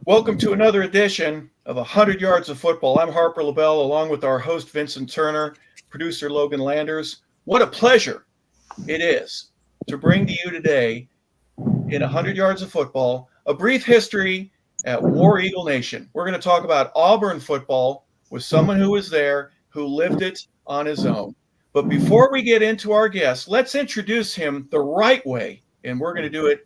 Welcome to another edition of 100 Yards of Football. I'm Harper LeBel, along with our host, Vincent Turner, producer, Logan Landers. What a pleasure it is to bring to you today, in 100 Yards of Football, a brief history at War Eagle Nation. We're going to talk about Auburn football with someone who was there, who lived it on his own. But before we get into our guest, let's introduce him the right way, and we're going to do it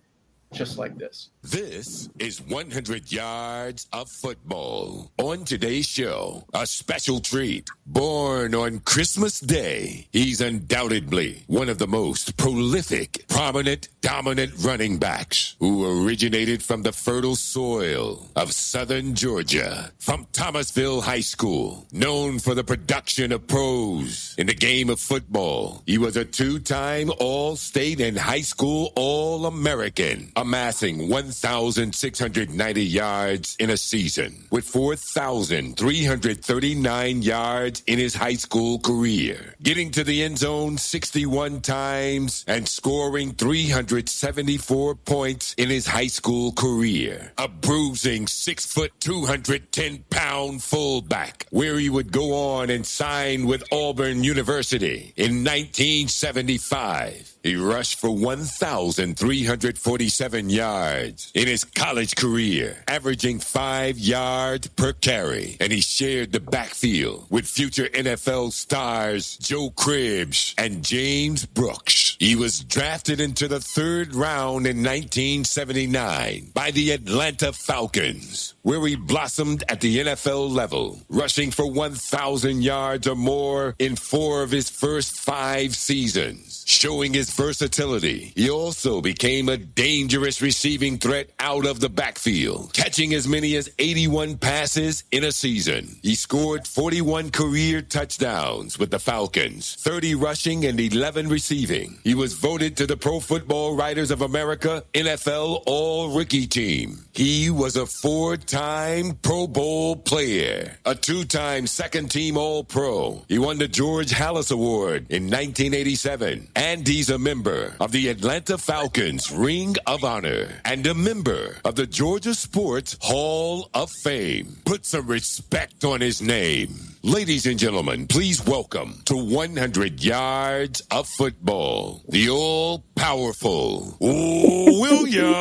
just like this. This is 100 Yards of Football. On today's show, a special treat. Born on Christmas Day, he's undoubtedly one of the most prolific, prominent, dominant running backs who originated from the fertile soil of southern Georgia. From Thomasville High School, known for the production of pros in the game of football, he was a two-time All-State and high school All-American, amassing 1,690 yards in a season, with 4,339 yards in his high school career, getting to the end zone 61 times and scoring 374 points in his high school career. A bruising 6 foot, 210-pound fullback, where he would go on and sign with Auburn University in 1975. He rushed for 1,347 yards in his college career, averaging 5 yards per carry, and he shared the backfield with future NFL stars Joe Cribbs and James Brooks. He was drafted into the third round in 1979 by the Atlanta Falcons, where he blossomed at the NFL level, rushing for 1,000 yards or more in 4 of his first 5 seasons. Showing his versatility, he also became a dangerous receiving threat out of the backfield, catching as many as 81 passes in a season. He scored 41 career touchdowns with the Falcons, 30 rushing and 11 receiving. He was voted to the Pro Football Writers of America NFL All-Rookie Team. He was a 4-time Pro Bowl player, a 2-time second-team All-Pro. He won the George Halas Award in 1987. And he's a member of the Atlanta Falcons Ring of Honor and a member of the Georgia Sports Hall of Fame. Put some respect on his name. Ladies and gentlemen, please welcome to 100 Yards of Football, the all-powerful William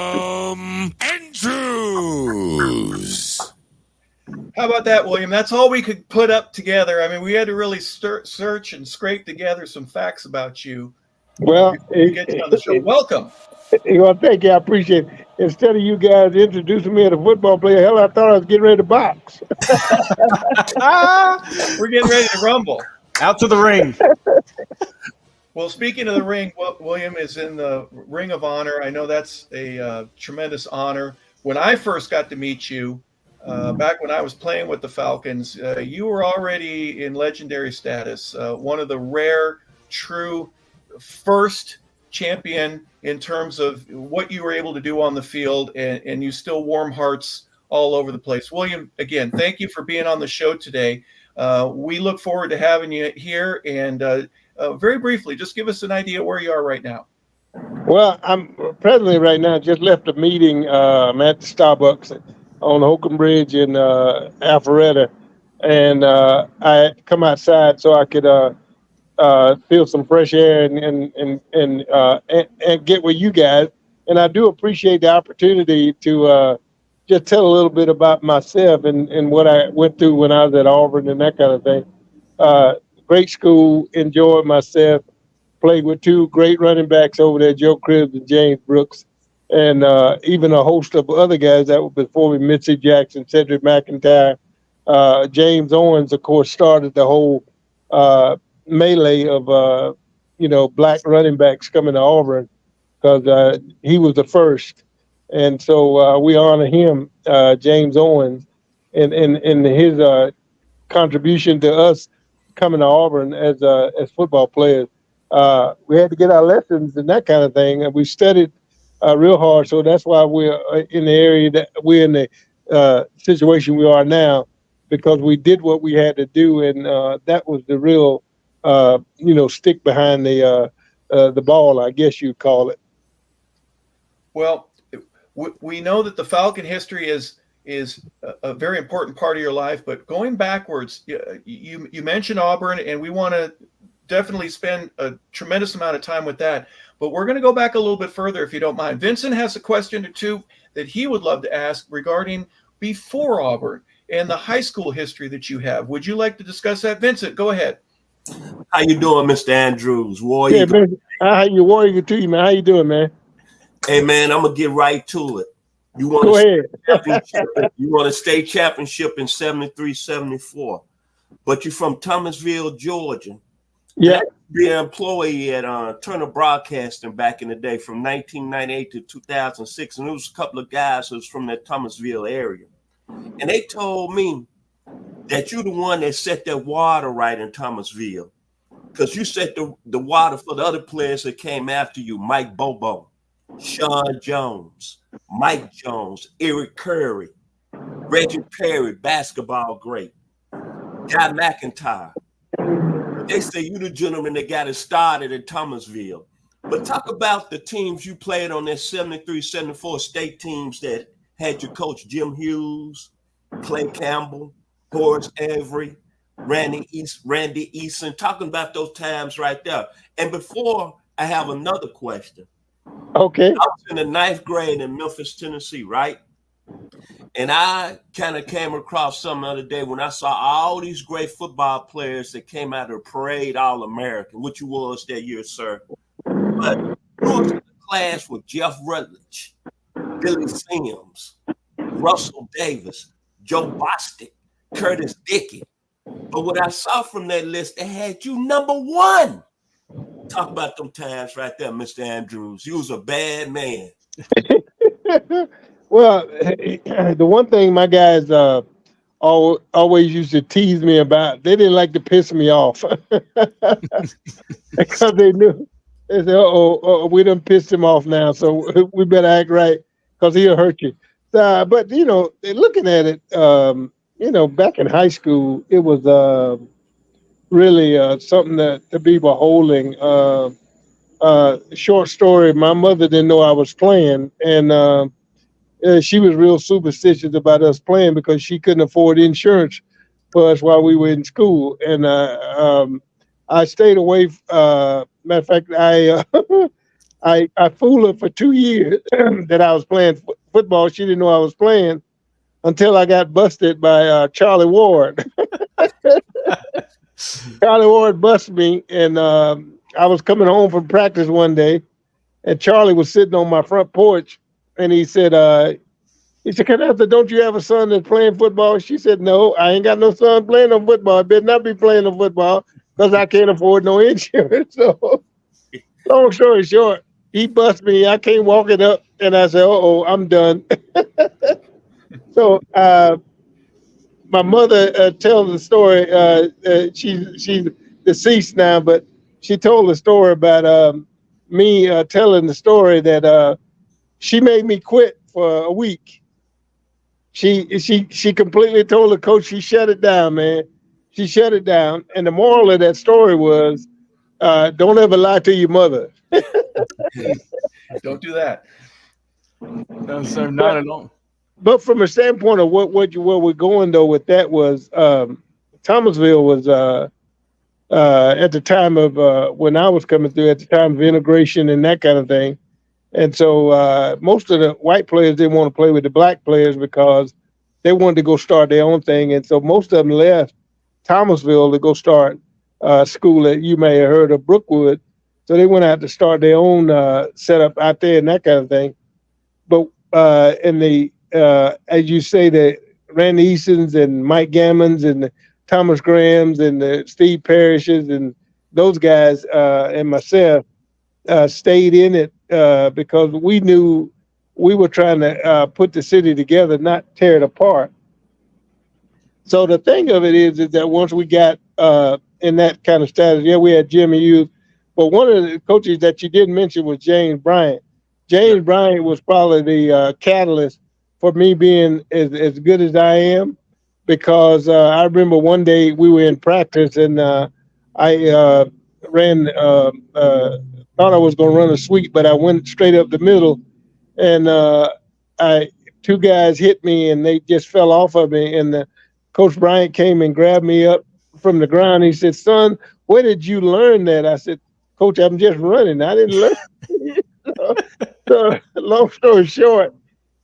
Andrews. How about that, William? That's all we could put up together. I mean, we had to really search and scrape together some facts about you. Well, Get you on the show. Welcome. Well, thank you. I appreciate it. Instead of you guys introducing me as a football player, hell, I thought I was getting ready to box. We're getting ready to rumble. Out to the ring. Well, speaking of the ring, William is in the Ring of Honor. I know that's a tremendous honor. When I first got to meet you, back when I was playing with the Falcons, you were already in legendary status, one of the rare, true first champion in terms of what you were able to do on the field, and you still warm hearts all over the place. William, again, thank you for being on the show today. We look forward to having you here, and very briefly, just give us an idea where you are right now. Well, I'm presently right now just left a meeting. I'm at the Starbucks on Holcomb Bridge in Alpharetta, and I come outside so I could feel some fresh air and get with you guys. And I do appreciate the opportunity to just tell a little bit about myself and what I went through when I was at Auburn and that kind of thing. Great school, enjoyed myself, played with 2 great running backs over there, Joe Cribbs and James Brooks, and even a host of other guys that were before me, Mitzi Jackson, Cedric McIntyre. James Owens, of course, started the whole melee of black running backs coming to Auburn, because he was the first, and so we honor him, James Owens, and his contribution to us coming to Auburn as football players. We had to get our lessons and that kind of thing, and we studied real hard. So that's why we're in the area that we're in the situation we are now, because we did what we had to do, and that was the real stick behind the ball, I guess you'd call it. Well, we know that the Falcon history is is a very important part of your life. But going backwards, you mentioned Auburn, and we want to definitely spend a tremendous amount of time with that. But we're going to go back a little bit further, if you don't mind. Vincent has a question or two that he would love to ask regarding before Auburn and the high school history that you have. Would you like to discuss that? Vincent, go ahead. How you doing, Mr. Andrews? Warrior. Yeah, man. How you Warrior to you, man? How you doing, man? Hey, man, I'm gonna get right to it. You want Go ahead. You want a state championship in 73, 74, but you're from Thomasville, Georgia. Yeah. Be an employee at Turner Broadcasting back in the day from 1998 to 2006, and there was a couple of guys who was from that Thomasville area, and they told me that you're the one that set that water right in Thomasville, because you set the water for the other players that came after you: Mike Bobo, Sean Jones, Mike Jones, Eric Curry, Reggie Perry, basketball great, Guy McIntyre. They say you the gentleman that got it started in Thomasville. But talk about the teams you played on that 73, 74 state teams that had your coach Jim Hughes, Clay Campbell, Horace Avery, Randy Easton. Talking about those times right there. And before, I have another question. Okay. I was in the 9th grade in Memphis, Tennessee, right? And I kind of came across something the other day when I saw all these great football players that came out of the parade All-American, which you was that year, sir. But you was in the class with Jeff Rutledge, Billy Sims, Russell Davis, Joe Bostic, Curtis Dickey. But what I saw from that list, they had you number 1. Talk about them times right there, Mr. Andrews. You was a bad man. Well, the one thing my guys always used to tease me about, they didn't like to piss me off because they knew. They said, we done pissed him off now, so we better act right because he'll hurt you. But, looking at it, back in high school, it was really something to be beholding. Short story, my mother didn't know I was playing, and she was real superstitious about us playing because she couldn't afford insurance for us while we were in school. And I stayed away. Matter of fact, I fooled her for 2 years that I was playing football. She didn't know I was playing until I got busted by Charlie Ward. Charlie Ward busted me, and I was coming home from practice one day, and Charlie was sitting on my front porch. And he said, Canasta, don't you have a son that's playing football? She said, no, I ain't got no son playing no football. I better not be playing no football because I can't afford no insurance. So, long story short, he busted me. I came walking up, and I said, I'm done. So, my mother tells the story. She's deceased now, but she told the story about me telling the story that she made me quit for a week. She completely told the coach she shut it down, man. She shut it down. And the moral of that story was, don't ever lie to your mother. Don't do that. No, sir, not at all. But from a standpoint of where we're going though with that was Thomasville was at the time of when I was coming through, at the time of integration and that kind of thing. And so most of the white players didn't want to play with the black players because they wanted to go start their own thing. And so most of them left Thomasville to go start school that you may have heard of, Brookwood. So they went out to start their own setup out there and that kind of thing. But in the, as you say, the Randy Eastons and Mike Gammons and the Thomas Grahams and the Steve Parishes and those guys and myself stayed in it because we knew we were trying to put the city together, not tear it apart. So the thing of it is that once we got in that kind of status, yeah, we had Jimmy Hughes, but one of the coaches that you didn't mention was James Bryant. James Bryant was probably the catalyst for me being as good as I am, because I remember one day we were in practice and I ran, thought I was going to run a sweep, but I went straight up the middle and I two guys hit me and they just fell off of me. And Coach Bryant came and grabbed me up from the ground. He said, "Son, where did you learn that?" I said, "Coach, I'm just running. I didn't learn." So long story short,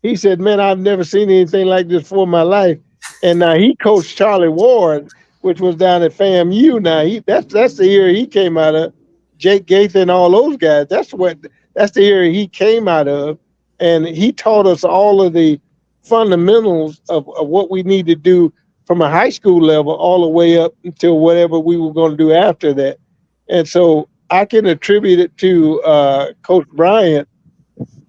he said, "Man, I've never seen anything like this before in my life." And he coached Charlie Ward, which was down at FAMU. Now that's the area he came out of. Jake Gaither and all those guys. That's the area he came out of, and he taught us all of the fundamentals of what we need to do from a high school level all the way up until whatever we were going to do after that. And so I can attribute it to Coach Bryant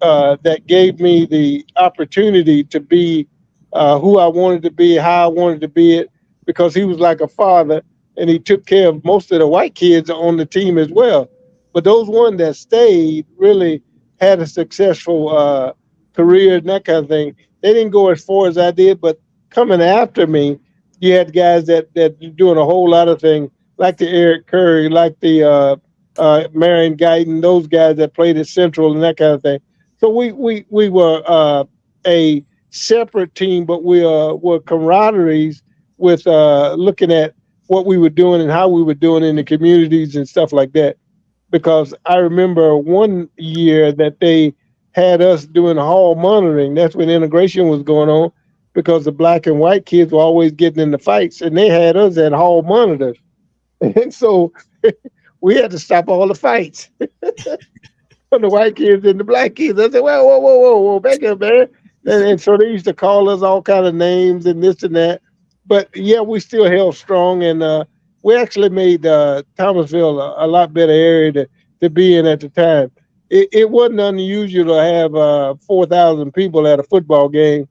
that gave me the opportunity to be who I wanted to be, how I wanted to be it, because he was like a father and he took care of most of the white kids on the team as well. But those ones that stayed really had a successful career and that kind of thing. They didn't go as far as I did, but coming after me, you had guys that doing a whole lot of things, like the Eric Curry, like the Marion Guyton, those guys that played at Central and that kind of thing. So we were a separate team, but we were camaraderies with looking at what we were doing and how we were doing in the communities and stuff like that. Because I remember one year that they had us doing hall monitoring. That's when integration was going on, because the black and white kids were always getting in the fights, and they had us at hall monitors. And so we had to stop all the fights. From the white kids and the black kids. I said, "Well, whoa, back up, man." And so they used to call us all kind of names and this and that. But yeah, we still held strong, and we actually made Thomasville a lot better area to be in at the time. It wasn't unusual to have 4,000 people at a football game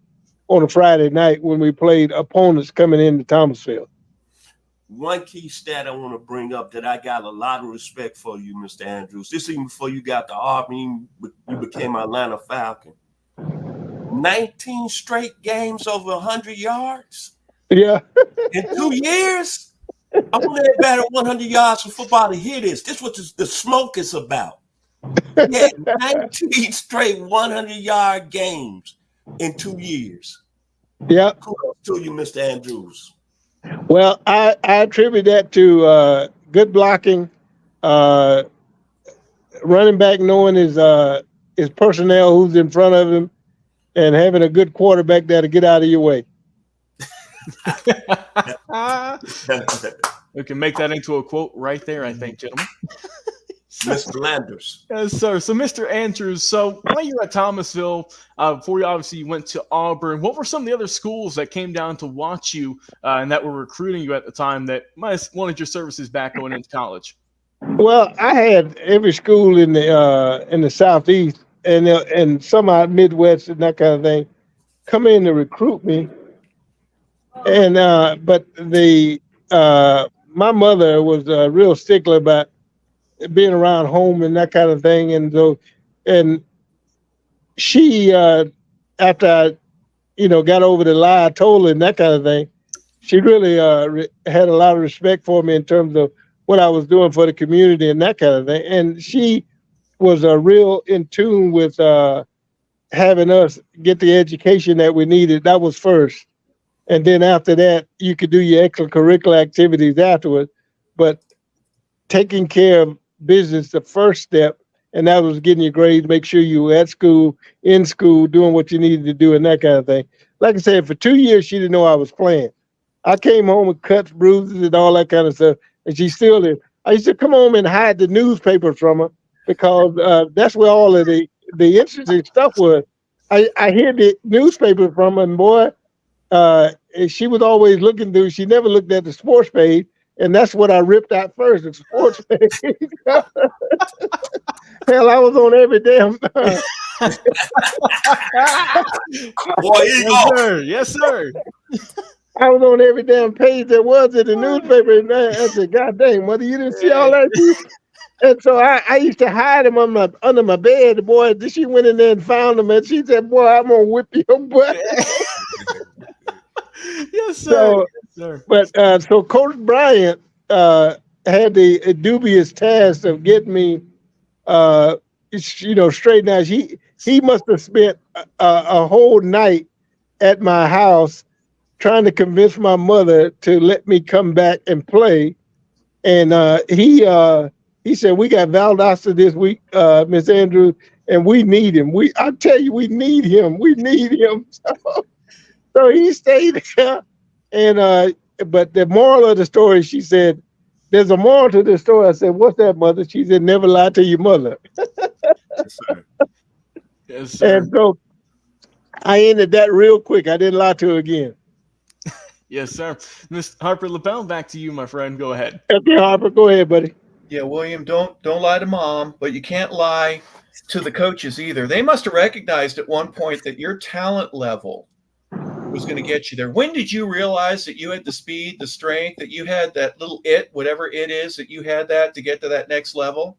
on a Friday night when we played opponents coming into Thomasville. One key stat I want to bring up that I got a lot of respect for you, Mr. Andrews. This even before you got to Harper, you became Atlanta Falcon. 19 straight games over 100 yards. Yeah. In 2 years. I want everybody at 100 yards for football to hear this. This is what the smoke is about. Yeah, 19 straight 100-yard games in 2 years. Yeah. Kudos to you, Mr. Andrews. Well, I attribute that to good blocking, running back knowing his personnel, who's in front of him, and having a good quarterback that'll get out of your way. We can make that into a quote right there, I think, gentlemen. Mr. Landers. Yes, sir. So, Mr. Andrews, so while you were at Thomasville, before you obviously went to Auburn, what were some of the other schools that came down to watch you and that were recruiting you at the time that might have wanted your services back going into college? Well, I had every school in the Southeast and some out Midwest and that kind of thing come in to recruit me. And but my mother was a real stickler about being around home and that kind of thing, and she after I got over the lie I told her and that kind of thing, she really had a lot of respect for me in terms of what I was doing for the community and that kind of thing. And she was real in tune with having us get the education that we needed. That was first. And then after that, you could do your extracurricular activities afterwards. But taking care of business, the first step, and that was getting your grades, make sure you were at school, in school, doing what you needed to do and that kind of thing. Like I said, for 2 years, she didn't know I was playing. I came home with cuts, bruises, and all that kind of stuff, and she still did. I used to come home and hide the newspaper from her because that's where all of the interesting stuff was. I hid the newspaper from her, and boy, she was always looking through. She never looked at the sports page, and that's what I ripped out first, the sports page. Hell, I was on every damn. Boy, Yes, sir. Yes, sir. I was on every damn page there was in the newspaper, and I said, "God dang, mother, you didn't see all that?" And so I used to hide them under my bed. Boy, she went in there and found them, and she said, "Boy, I'm gonna whip your butt." Yes, sir. So, yes, sir. but so Coach Bryant had the dubious task of getting me, straightened out. He must have spent a whole night at my house trying to convince my mother to let me come back and play. And he said, we got Valdosta this week, Miss Andrews, and we need him. I tell you, we need him. We need him. So he stayed there. And but the moral of the story, she said, there's a moral to the story. I said, what's that, mother? She said, never lie to your mother. Yes, sir. Yes, sir. And so I ended that real quick. I didn't lie to her again. Yes, sir. Miss Harper, LeBel, back to you, my friend. Go ahead. Okay, Harper, go ahead, buddy. Yeah, William, don't lie to mom, but you can't lie to the coaches either. They must have recognized at one point that your talent level was going to get you there. When did you realize that you had the speed, the strength, that you had that little whatever it is, that you had that to get to that next level?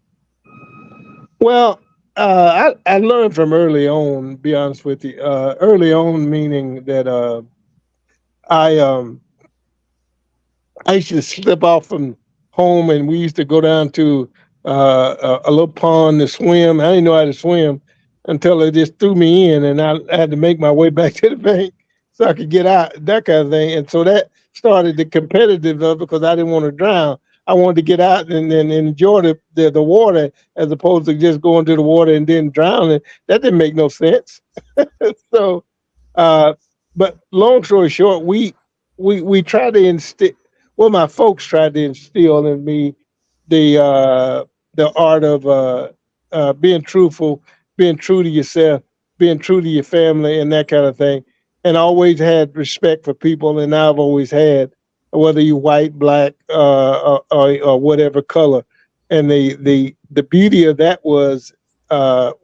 Well, I learned from early on, to be honest with you. Early on meaning that I used to slip off from home, and we used to go down to a little pond to swim. I didn't know how to swim until they just threw me in, and I had to make my way back to the bank so I could get out, that kind of thing. And so that started the competitive of it, because I didn't want to drown. I wanted to get out and enjoy the water, as opposed to just going to the water and then drowning. That didn't make no sense. So, but long story short, we tried to instill. Well, my folks tried to instill in me the art of being truthful, being true to yourself, being true to your family, and that kind of thing. And I always had respect for people, and I've always had, whether you white, black, or whatever color. And the beauty of that was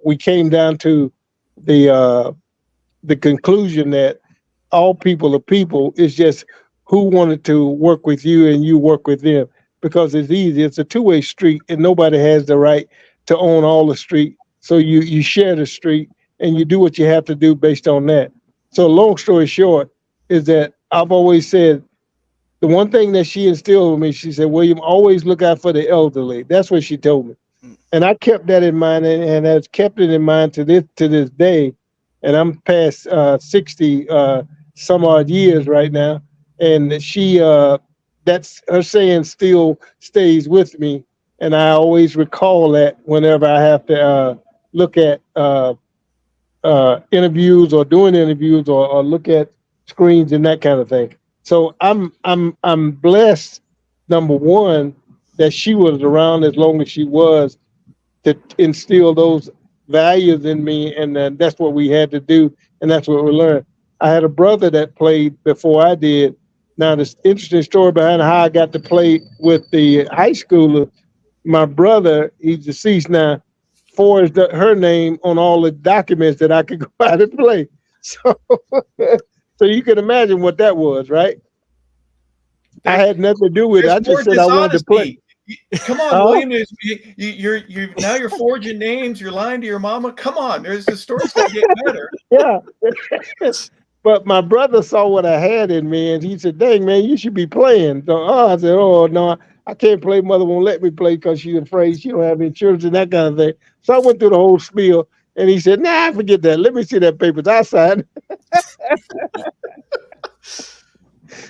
we came down to the conclusion that all people are people. It's just who wanted to work with you and you work with them, because it's easy. It's a two-way street, and nobody has the right to own all the street. So you share the street, and you do what you have to do based on that. So long story short is that I've always said, the one thing that she instilled in me, she said, William, always look out for the elderly. That's what she told me. And I kept that in mind, and has kept it in mind to this day. And I'm past 60 some odd years right now. And she that's her saying still stays with me. And I always recall that whenever I have to look at interviews, or doing interviews, or look at screens and that kind of thing. So I'm blessed, number one, that she was around as long as she was, to instill those values in me, and that's what we had to do, and that's what we learned. I had a brother that played before I did. Now, this interesting story behind how I got to play with the high schoolers. My brother, he's deceased now, forged her name on all the documents that I could go out and play. So, so you can imagine what that was, right? I had nothing to do with it. I just said I wanted to play. Come on, William. You're now you're forging names. You're lying to your mama. Come on, the story's gonna get better. Yeah. But my brother saw what I had in me, and he said, dang, man, you should be playing. So I said, oh, no, I can't play. Mother won't let me play because she's afraid she don't have insurance and that kind of thing. So I went through the whole spiel, and he said, nah, forget that. Let me see that papers. I signed.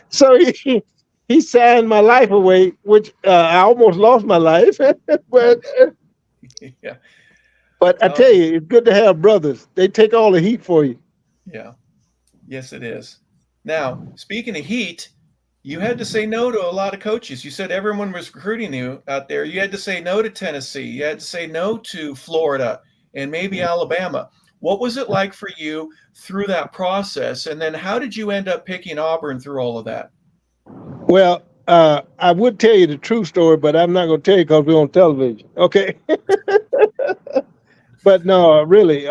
So he signed my life away, which I almost lost my life. But yeah. But I tell you, it's good to have brothers. They take all the heat for you. Yeah. Yes, it is. Now, speaking of heat, you had to say no to a lot of coaches. You said everyone was recruiting you out there. You had to say no to Tennessee. You had to say no to Florida and maybe Alabama. What was it like for you through that process? And then how did you end up picking Auburn through all of that? Well, I would tell you the true story, but I'm not going to tell you because we're on television. Okay. But no, really,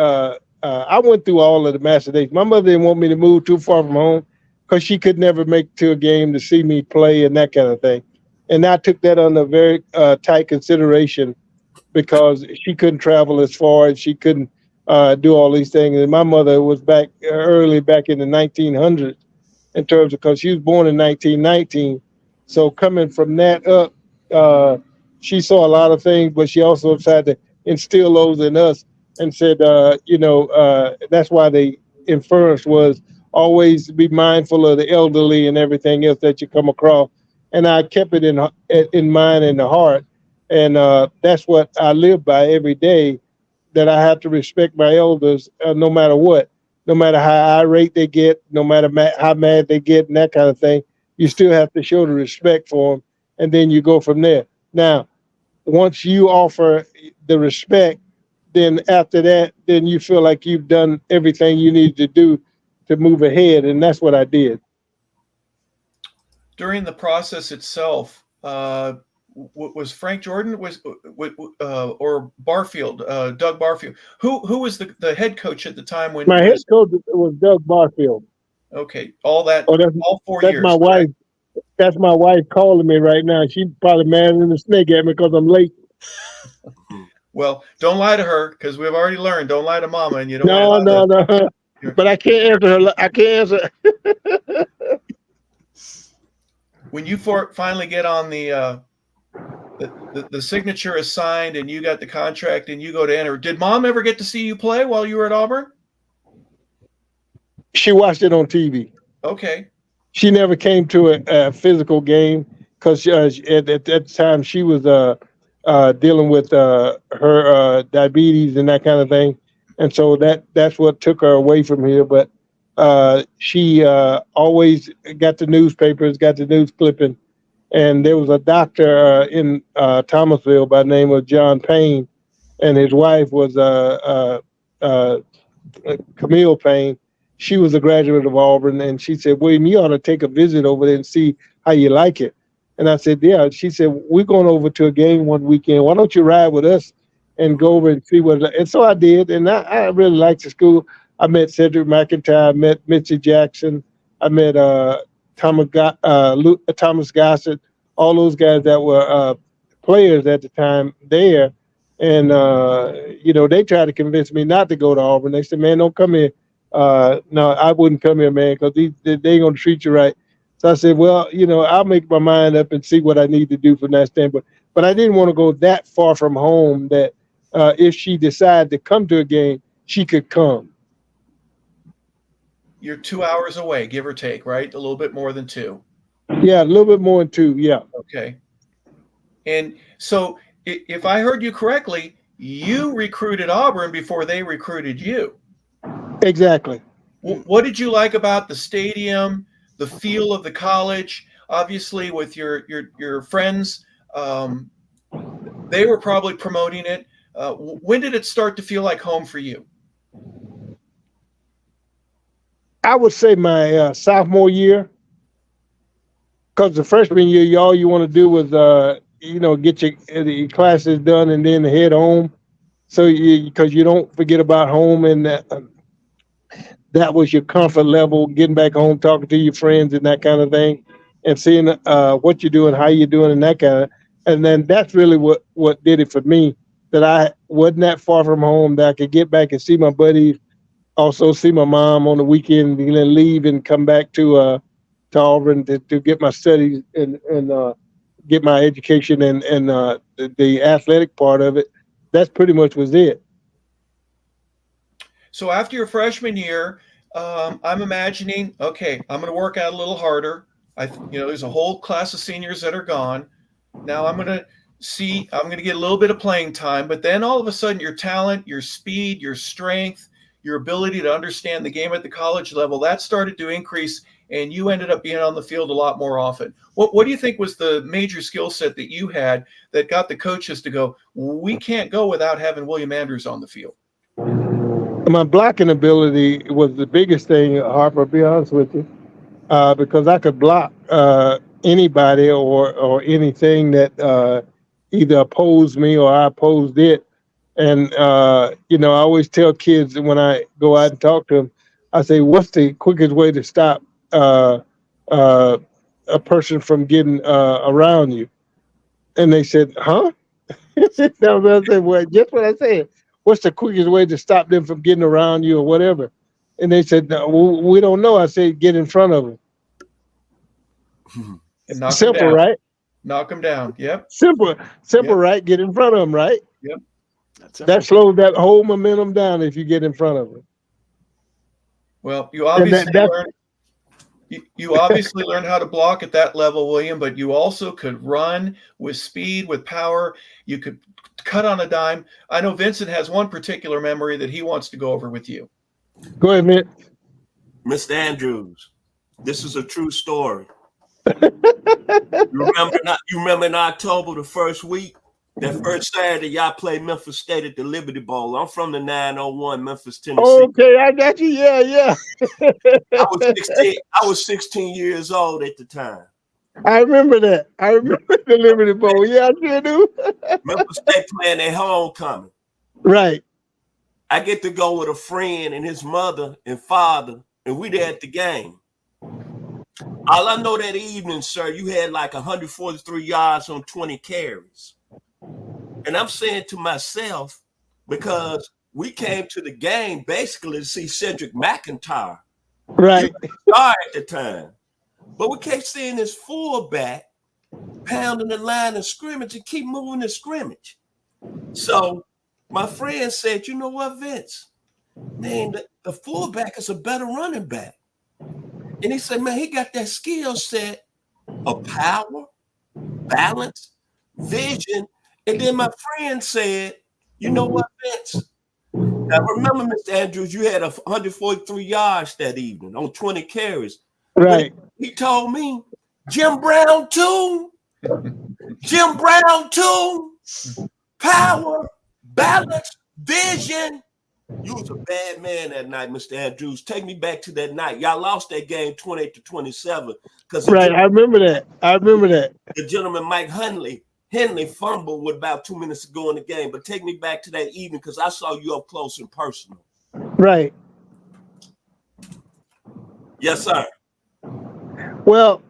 I went through all of the machinations. My mother didn't want me to move too far from home because she could never make to a game to see me play and that kind of thing. And I took that under very tight consideration because she couldn't travel as far and she couldn't do all these things. And my mother was back in the 1900s in terms of, because she was born in 1919. So coming from that up, she saw a lot of things, but she also tried to instill those in us and said, that's why the inference was always be mindful of the elderly and everything else that you come across. And I kept it in mind and the heart. And that's what I live by every day, that I have to respect my elders no matter what, no matter how irate they get, no matter how mad they get and that kind of thing. You still have to show the respect for them, and then you go from there. Now, once you offer the respect, then after that, then you feel like you've done everything you need to do to move ahead, and that's what I did. During the process itself, was Frank Jordan or Barfield, Doug Barfield? Who was the head coach at the time when my head coach was Doug Barfield? Okay, all 4 that's years. My wife. That's my wife calling me right now. She's probably mad as a snake at me because I'm late. Well, don't lie to her, because we've already learned, don't lie to mama, and you don't. No. But I can't answer her. I can't answer. When you finally get on the signature is signed and you got the contract and you go to enter, did mom ever get to see you play while you were at Auburn? She watched it on TV. Okay. She never came to a physical game because at that time she was dealing with her diabetes and that kind of thing, and so that's what took her away from here. But she always got the newspapers, got the news clipping, and there was a doctor in Thomasville by the name of John Payne, and his wife was Camille Payne. She was a graduate of Auburn, and she said, "William, you ought to take a visit over there and see how you like it." And I said, "Yeah." She said, "We're going over to a game one weekend. Why don't you ride with us and go over and see what?" And so I did, and I really liked the school. I met Cedric McIntyre, I met Mitzi Jackson, I met Thomas Gossett, all those guys that were players at the time there. And they tried to convince me not to go to Auburn. They said, "Man, don't come here." No, I wouldn't come here, man, because they ain't gonna treat you right. So I said, "Well, I'll make my mind up and see what I need to do from that standpoint." But I didn't want to go that far from home that if she decided to come to a game, she could come. You're 2 hours away, give or take, right? A little bit more than 2. Yeah, a little bit more than 2. Yeah. Okay. And so, if I heard you correctly, you recruited Auburn before they recruited you. Exactly. What did you like about the stadium, the feel of the college? Obviously, with your friends, they were probably promoting it. When did it start to feel like home for you? I would say my sophomore year, because the freshman year, all you want to do was get your classes done and then head home. So because you don't forget about home, and that was your comfort level, getting back home, talking to your friends and that kind of thing, and seeing what you're doing, how you're doing, and that kind of. And then that's really what did it for me, that I wasn't that far from home, that I could get back and see my buddies, also see my mom on the weekend, and then leave and come back to Auburn to get my studies and get my education and the athletic part of it. That's pretty much was it. So after your freshman year, I'm imagining, okay, I'm going to work out a little harder. There's a whole class of seniors that are gone. Now I'm going to get a little bit of playing time, but then all of a sudden your talent, your speed, your strength, your ability to understand the game at the college level, that started to increase, and you ended up being on the field a lot more often. What do you think was the major skill set that you had that got the coaches to go, we can't go without having William Andrews on the field? My blocking ability was the biggest thing, Harper, to be honest with you, because I could block anybody or anything that either opposed me or I opposed it. And, I always tell kids when I go out and talk to them, I say, what's the quickest way to stop a person from getting around you? And they said, huh? I said, well, just what I said. What's the quickest way to stop them from getting around you or whatever? And they said, no, we don't know. I said, get in front of them. And knock Simple, them down. right? Knock them down. Yep. Simple, Yep. right? Get in front of them, right? Yep. That slows that whole momentum down if you get in front of them. Well, you And obviously that's learned you obviously learned how to block at that level, William, but you also could run with speed, with power. You could cut on a dime. I know Vincent has one particular memory that he wants to go over with you. go ahead, man. Mr. Andrews, this is a true story. You remember in October, the first week, that first Saturday, y'all played Memphis State at the Liberty Bowl. I'm from the 901, Memphis, Tennessee. Okay, I got you. Yeah. I was 16 years old at the time. I remember that. I remember the Liberty Bowl. Yeah, I sure do. Memphis State playing their homecoming. Right. I get to go with a friend and his mother and father, and we there at the game. All I know that evening, sir, you had like 143 yards on 20 carries. And I'm saying to myself, because we came to the game basically to see Cedric McIntyre. Right. He was a star at the time. But we kept seeing this fullback pounding the line of scrimmage and keep moving the scrimmage. So my friend said, you know what, Vince? Man, the fullback is a better running back. And he said, man, he got that skill set of power, balance, vision. And then my friend said, you know what, Vince? Now remember, Mr. Andrews, you had 143 yards that evening on 20 carries. Right. But he told me, Jim Brown too. Jim Brown too. Power, balance, vision. You was a bad man that night, Mr. Andrews. Take me back to that night. Y'all lost that game 28-27. Right. I remember that. The gentleman, Mike Henley fumbled with about 2 minutes to go in the game. But take me back to that evening because I saw you up close and personal. Right. Yes, sir. Well,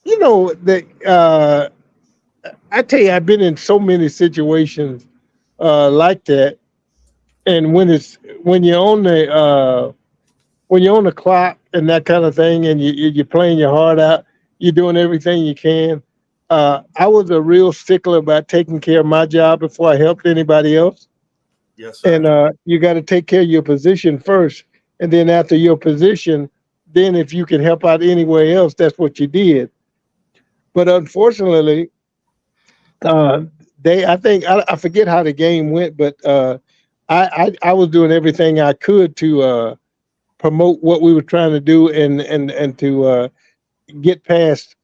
you know, I tell you, I've been in so many situations like that. And when you're on the clock and that kind of thing, and you're playing your heart out, you're doing everything you can. I was a real stickler about taking care of my job before I helped anybody else. Yes, sir. And you got to take care of your position first, and then after your position, then if you can help out anywhere else, that's what you did. But unfortunately, I forget how the game went, but I was doing everything I could to promote what we were trying to do and to get past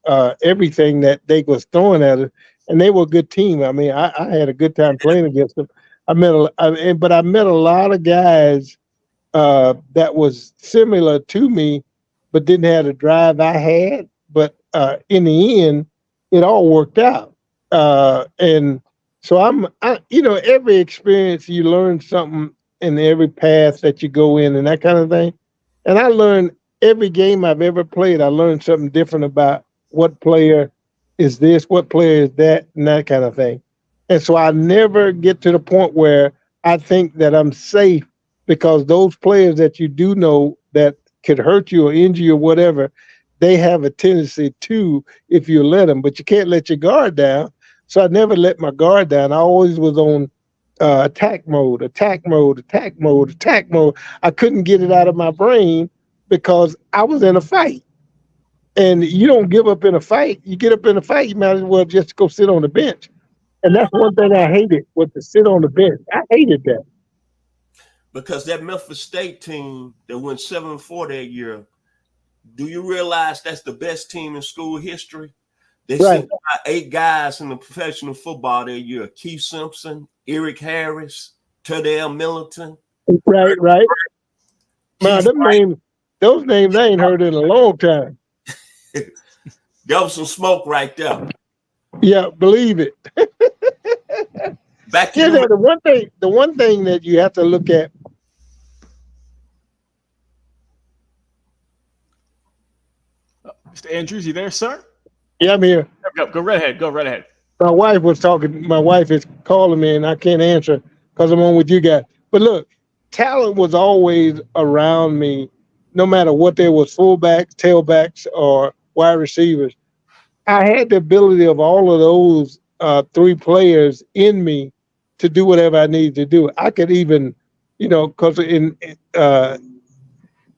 everything that they was throwing at us. And they were a good team. I mean, I had a good time playing against them. But I met a lot of guys that was similar to me, but didn't have the drive I had. But in the end, it all worked out. And so every experience you learn something in every path that you go in and that kind of thing. And I learned every game I've ever played, I learned something different about what player is this, what player is that, and that kind of thing. And so I never get to the point where I think that I'm safe because those players that you do know that could hurt you or injure you or whatever, they have a tendency to if you let them, but you can't let your guard down. So I never let my guard down. I always was on attack mode. I couldn't get it out of my brain because I was in a fight. And you don't give up in a fight. You get up in a fight, you might as well just go sit on the bench. And that's one thing I hated, was to sit on the bench. I hated that. Because that Memphis State team that went 7-4 that year, do you realize that's the best team in school history? They sent about 8 guys in the professional football that year. Keith Simpson, Eric Harris, Turdell Middleton. Right. Man, those names I ain't heard in a long time. There was some smoke right there. Yeah, believe it. Back to the one thing that you have to look at. Mr. Andrews, you there, sir? Yeah, I'm here. Go right ahead. My wife was talking. My wife is calling me, and I can't answer because I'm on with you guys. But look, talent was always around me, no matter what there was, fullbacks, tailbacks, or wide receivers. I had the ability of all of those 3 players in me to do whatever I needed to do. I could even, because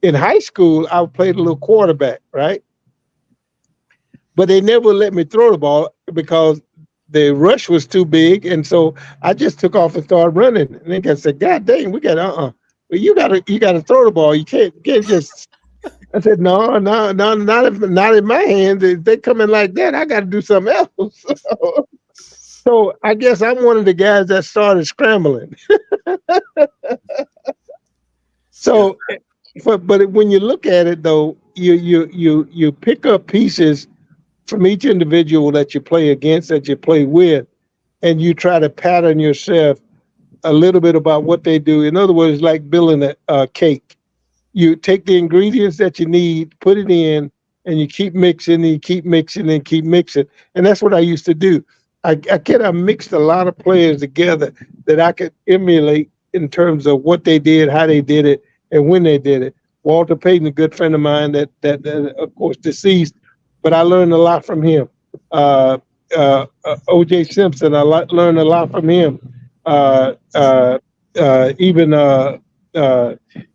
in high school, I played a little quarterback, right? But they never let me throw the ball because the rush was too big, and so I just took off and started running. And then I said, "God dang, we got Well, you gotta throw the ball. You can't just." I said, "No, not in my hands. If they come in like that, I got to do something else." So I guess I'm one of the guys that started scrambling. So, but when you look at it though, you pick up pieces from each individual that you play against, that you play with, and you try to pattern yourself a little bit about what they do. In other words, like building a cake. You take the ingredients that you need, put it in, and you keep mixing, and you keep mixing, and keep mixing. And that's what I used to do. I mixed a lot of players together that I could emulate in terms of what they did, how they did it, and when they did it. Walter Payton, a good friend of mine that of course deceased, but I learned a lot from him. O.J. Simpson, I learned a lot from him. Even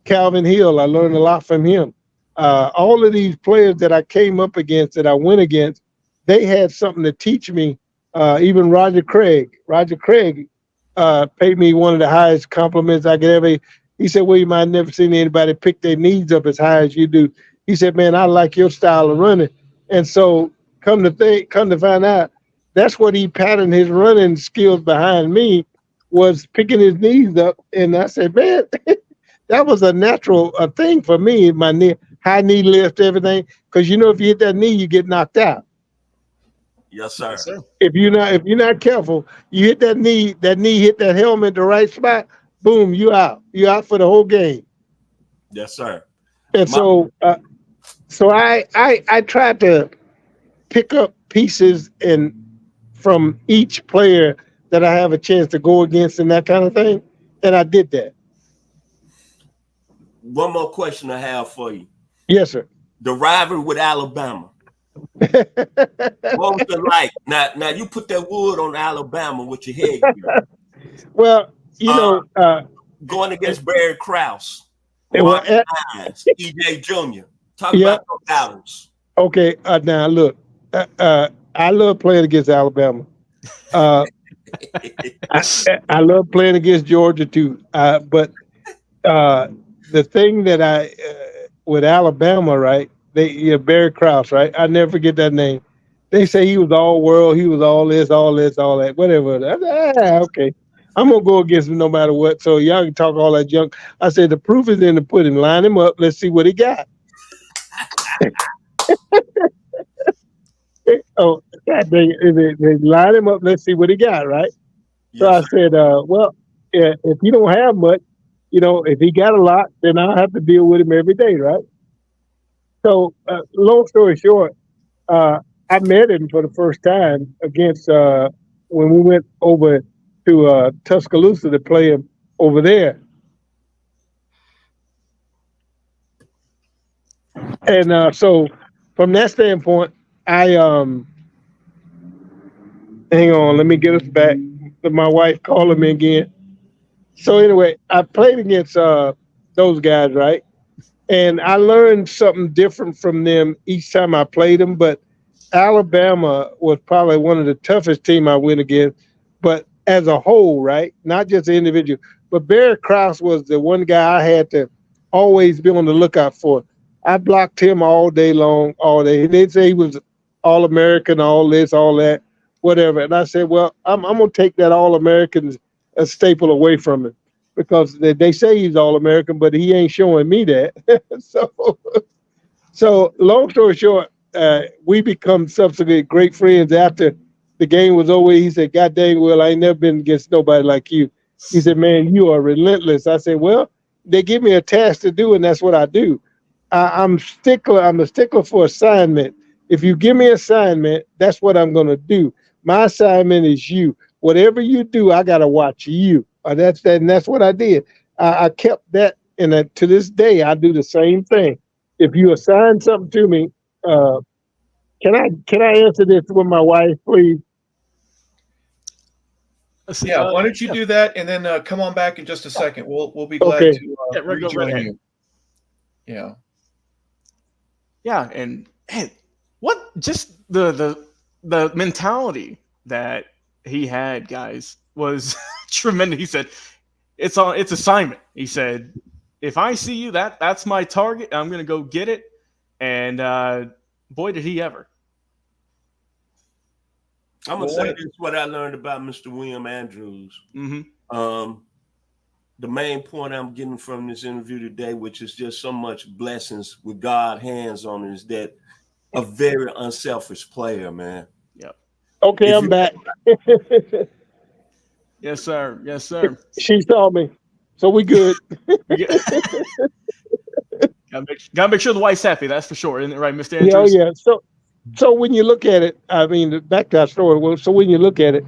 Calvin Hill, I learned a lot from him. All of these players that I came up against, that I went against, they had something to teach me. Even Roger Craig paid me one of the highest compliments I could ever. He said, "William, I've never seen anybody pick their needs up as high as you do." He said, "Man, I like your style of running." And so come to find out, that's what he patterned his running skills behind me, was picking his knees up. And I said, "Man, that was a natural thing for me." My knee, high knee lift, everything. Because if you hit that knee, you get knocked out. Yes, sir. Yes, sir. If you're not careful, you hit that knee hit that helmet the right spot, boom, you out. You out for the whole game. Yes, sir. And so I tried to pick up pieces from each player that I have a chance to go against and that kind of thing. And I did that. One more question I have for you. Yes, sir. The rivalry with Alabama. What was it like? Now you put that wood on Alabama with your head. Well, going against Barry Krause, E.J. Jr. Talk about those battles. Okay, now look, I love playing against Alabama. I love playing against Georgia too. But the thing that with Alabama, right? Barry Krause, right? I never forget that name. They say he was all world, he was all this, all that, whatever. Okay. I'm gonna go against him no matter what. So y'all can talk all that junk. I said the proof is in the pudding. Line him up. Let's see what he got. Oh, God dang it. They line him up. Let's see what he got, right? Yes. So I said, well, if you don't have much, if he got a lot, then I'll have to deal with him every day, right? So, long story short, I met him for the first time against when we went over to Tuscaloosa to play him over there. And so from that standpoint, I hang on, let me get us back. My wife calling me again. So anyway, I played against those guys, right? And I learned something different from them each time I played them. But Alabama was probably one of the toughest teams I went against. But as a whole, right? Not just the individual. But Barry Krause was the one guy I had to always be on the lookout for. I blocked him all day long, all day. They'd say he was All-American, all this, all that, whatever. And I said, well, I'm going to take that All-American staple away from him, because they say he's All-American, but he ain't showing me that. So long story short, we become subsequently great friends after the game was over. He said, "God dang, Will, I ain't never been against nobody like you." He said, "Man, you are relentless." I said, "Well, they give me a task to do, and that's what I do. I'm a stickler for assignment. If you give me an assignment, that's what I'm going to do. My assignment is you. Whatever you do, I got to watch you." That's that, and that's what I did. I kept that, and to this day, I do the same thing. If you assign something to me, can I answer this with my wife, please? Yeah, why don't you do that, and then come on back in just a second. We'll be glad to rejoin you. Yeah. Yeah, and what just the mentality that he had, guys, was tremendous. He said, it's assignment. He said, if I see you, that's my target. I'm gonna go get it. And boy, did he ever. I'm gonna say this: what I learned about Mr. William Andrews. Mm-hmm. The main point I'm getting from this interview today, which is just so much blessings with God hands on it, is that a very unselfish player, man. Yep. Okay, I'm back. Yes, sir. Yes, sir. She saw me, so we good. Gotta make sure the wife's happy. That's for sure, isn't it right, Mr. Yeah, Andrews? yeah. So when you look at it, I mean, back to our story. Well, so when you look at it,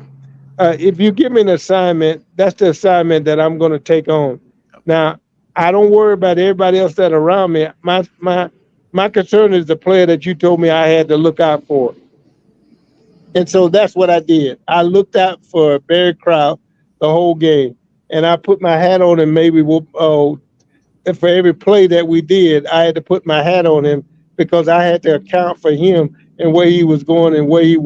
if you give me an assignment, that's the assignment that I'm going to take on. Now, I don't worry about everybody else that around me. My concern is the player that you told me I had to look out for. And so that's what I did. I looked out for Barry Kraut the whole game, and I put my hat on him. Maybe for every play that we did, I had to put my hat on him because I had to account for him and where he was going and what he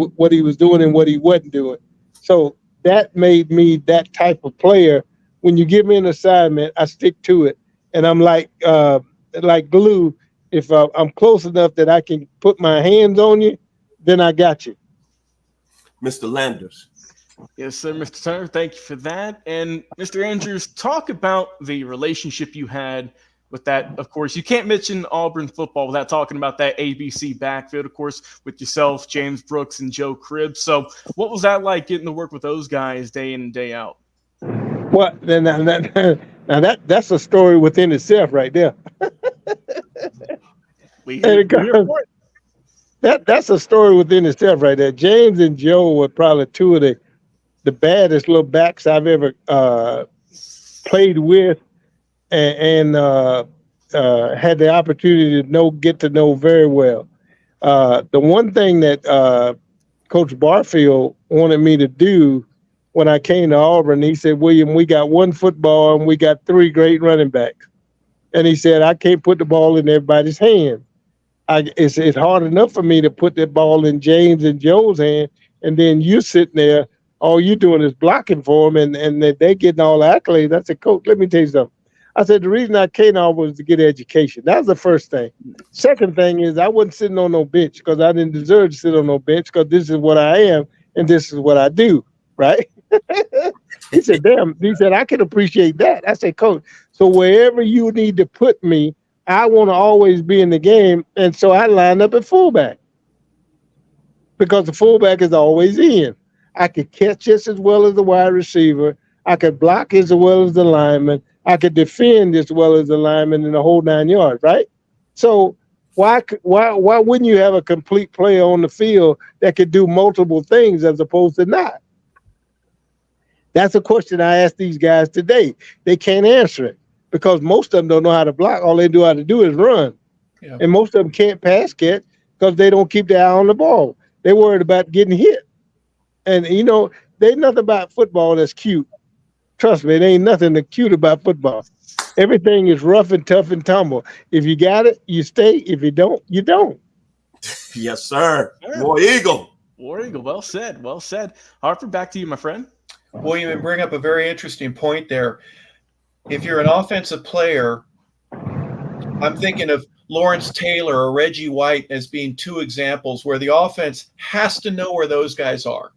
was doing and what he wasn't doing. So that made me that type of player. When you give me an assignment, I stick to it, and I'm like glue. If I'm close enough that I can put my hands on you, then I got you. Mr. Landers. Yes, sir, Mr. Turner. Thank you for that. And Mr. Andrews, talk about the relationship you had with that. Of course, you can't mention Auburn football without talking about that ABC backfield, of course, with yourself, James Brooks, and Joe Cribbs. So what was that like getting to work with those guys day in and day out? Well, that's a story within itself right there. That's a story within itself right there. James and Joe were probably two of the baddest little backs I've ever played with and had the opportunity to get to know very well. The one thing that Coach Barfield wanted me to do when I came to Auburn, he said, William, we got one football and we got three great running backs. And he said, I can't put the ball in everybody's hand. It's hard enough for me to put that ball in James and Joe's hand, and then you sitting there, all you doing is blocking for them, and they getting all the accolades. I said, Coach, let me tell you something. I said, the reason I came to Auburn was to get education. That was the first thing. Second thing is I wasn't sitting on no bench because I didn't deserve to sit on no bench because this is what I am and this is what I do, right? He said, damn. He said, I can appreciate that. I said, Coach, so wherever you need to put me, I want to always be in the game. And so I lined up at fullback because the fullback is always in. I could catch just as well as the wide receiver. I could block as well as the lineman. I could defend as well as the lineman in the whole 9 yards, right? So why wouldn't you have a complete player on the field that could do multiple things as opposed to not? That's a question I asked these guys today. They can't answer it because most of them don't know how to block. All they know how to do is run. Yeah. And most of them can't pass catch because they don't keep their eye on the ball. They're worried about getting hit. And, there's nothing about football that's cute. Trust me, there ain't nothing that's cute about football. Everything is rough and tough and tumble. If you got it, you stay. If you don't, you don't. Yes, sir. War Eagle. War Eagle. Well said. Well said. Harper, back to you, my friend. Well, you bring up a very interesting point there. If you're an offensive player, I'm thinking of Lawrence Taylor or Reggie White as being two examples where the offense has to know where those guys are.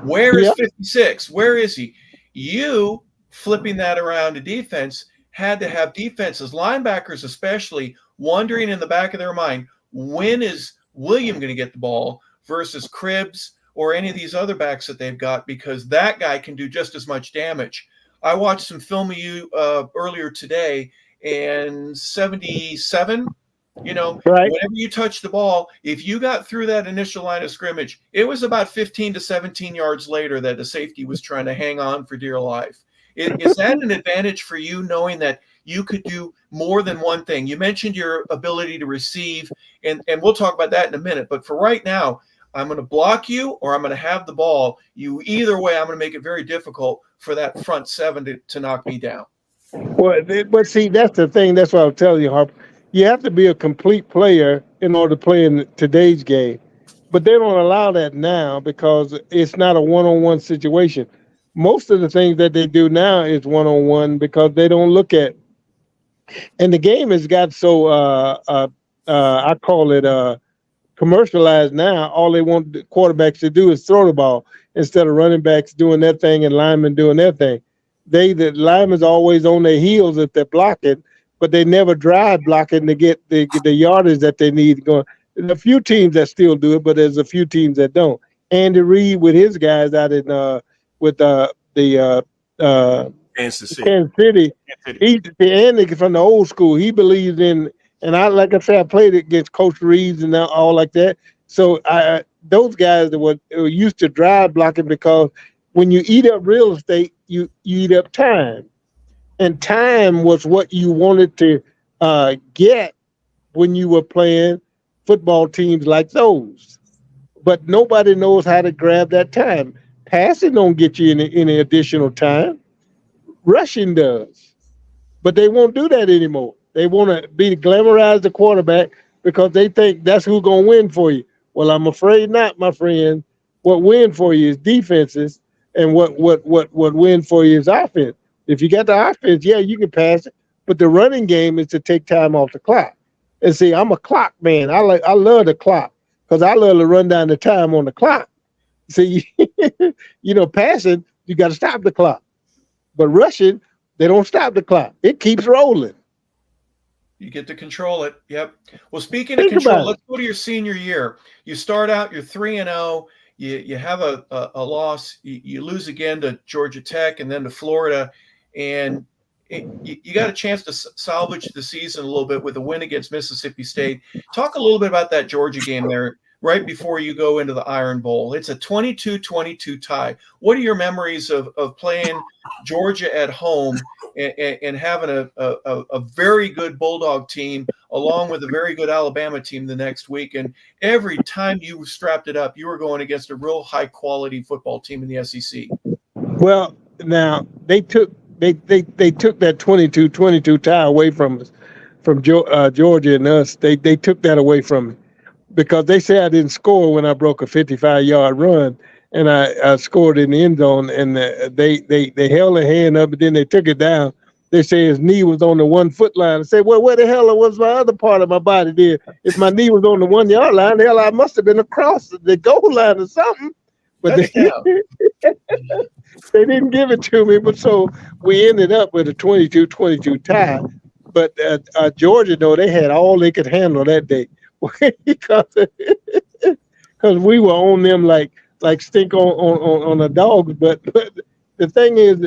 Where is 56? Where is he? You flipping that around to defense had to have defenses, linebackers especially, wondering in the back of their mind, when is William going to get the ball versus Cribbs or any of these other backs that they've got, because that guy can do just as much damage. I watched some film of you earlier today, and 77, right. Whenever you touch the ball, if you got through that initial line of scrimmage, it was about 15 to 17 yards later that the safety was trying to hang on for dear life. Is that an advantage for you, knowing that you could do more than one thing? You mentioned your ability to receive, and we'll talk about that in a minute. But for right now, I'm going to block you or I'm going to have the ball. You either way, I'm going to make it very difficult for that front seven to knock me down. Well, but see, that's the thing. That's what I'll tell you, Harper. You have to be a complete player in order to play in today's game. But they don't allow that now because it's not a one-on-one situation. Most of the things that they do now is one-on-one because they don't look at, and the game has got so I call it commercialized now. All they want the quarterbacks to do is throw the ball instead of running backs doing their thing and linemen doing their thing. The linemen's always on their heels if they're blocking, but they never drive blocking to get the yardage that they need going. There's a few teams that still do it, but there's a few teams that don't. Andy Reid with his guys out in with the Kansas City. Kansas City. Andy from the old school. He believes in, and I like I said, I played against Coach Reeves and all like that. So those guys that were used to drive blocking because when you eat up real estate, you eat up time, and time was what you wanted to get when you were playing football teams like those. But nobody knows how to grab that time. Passing don't get you any additional time. Rushing does. But they won't do that anymore. They want to glamorize the quarterback because they think that's who's going to win for you. Well, I'm afraid not, my friend. What win for you is defenses, and what win for you is offense. If you got the offense, yeah, you can pass it, but the running game is to take time off the clock. And see, I'm a clock man. I love the clock because I love to run down the time on the clock. See, passing, you got to stop the clock. But rushing, they don't stop the clock. It keeps rolling. You get to control it. Yep. Well, speaking of control, let's go to your senior year. You start out, you're 3-0. You have a loss. You lose again to Georgia Tech and then to Florida. And you got a chance to salvage the season a little bit with a win against Mississippi State. Talk a little bit about that Georgia game there right before you go into the Iron Bowl. It's a 22-22 tie. What are your memories of playing Georgia at home and having a very good Bulldog team along with a very good Alabama team the next week? And every time you strapped it up, you were going against a real high-quality football team in the SEC. Well, now they took that 22-22 tie away from us, from Georgia and us. They took that away from me because they say I didn't score when I broke a 55-yard run and I scored in the end zone, and they held their hand up, but then they took it down. They say his knee was on the 1 foot line. I said, well, where the hell was my other part of my body there? If my knee was on the 1 yard line, hell, I must have been across the goal line or something. But they didn't give it to me. But so we ended up with a 22-22 tie. But Georgia, though, they had all they could handle that day because we were on them like stink on a dog. But the thing is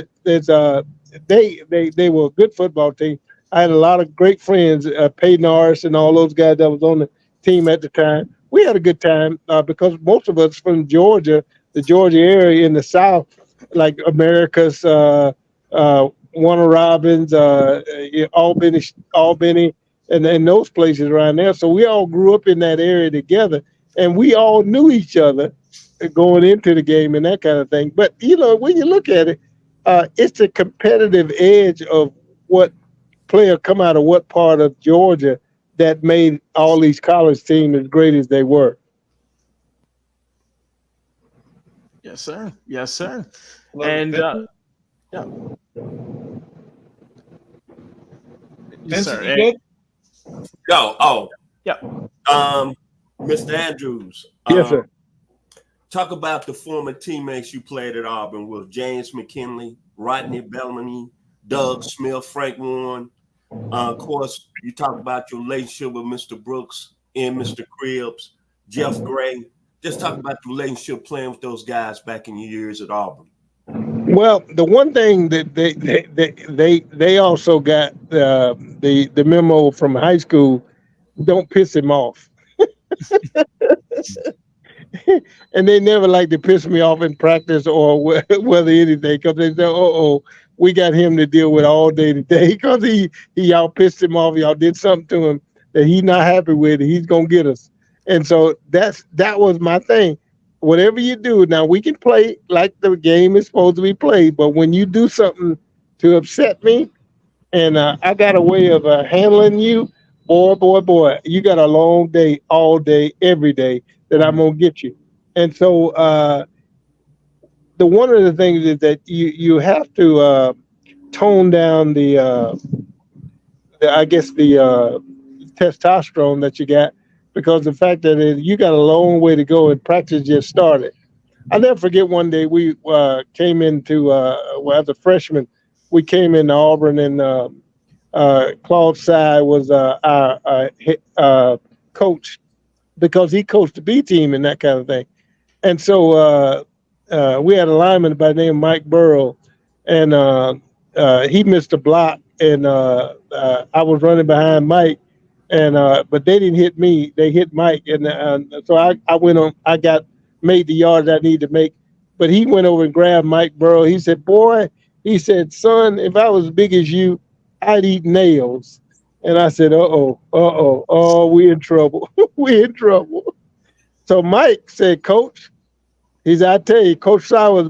they were a good football team. I had a lot of great friends, Peyton Norris and all those guys that was on the team at the time. We had a good time because most of us from Georgia, the Georgia area in the South, like Americus, Warner Robins, Albany, and those places around there. So we all grew up in that area together, and we all knew each other going into the game and that kind of thing. But, when you look at it, it's the competitive edge of what player come out of what part of Georgia that made all these college teams as great as they were. Yes, sir. Yes, sir. And yeah. Vincent, you good? Yeah. Mr. Andrews. Yes, sir. Talk about the former teammates you played at Auburn with James McKinley, Rodney Bellamy, Doug Smith, Frank Warren. Of course, you talk about your relationship with Mr. Brooks and Mr. Cribbs, Jeff Gray. Just talk about the relationship playing with those guys back in your years at Auburn. Well, the one thing that they also got the memo from high school: don't piss him off. And they never like to piss me off in practice or whether anything, because they say, we got him to deal with all day today because y'all pissed him off. Y'all did something to him that he's not happy with. He's going to get us. And so that was my thing. Whatever you do, now we can play like the game is supposed to be played, but when you do something to upset me, and I got a way of handling you, boy, you got a long day, all day, every day that I'm gonna get you. And so the one of the things is that you have to tone down I guess the testosterone that you got, because the fact that you got a long way to go and practice just started. I'll never forget one day we came into well, as a freshman, we came into Auburn, and Claude Sy was our coach, because he coached the B team and that kind of thing. And so we had a lineman by the name of Mike Burrow, and he missed a block, and I was running behind Mike, and but they didn't hit me; they hit Mike, and so I went on. I made the yards I need to make, but he went over and grabbed Mike Burrow. He said, "Boy," he said, "son, if I was as big as you, I'd eat nails." And I said, oh, we in trouble. We in trouble. So Mike said, "Coach," he said, "I tell you, Coach Sy was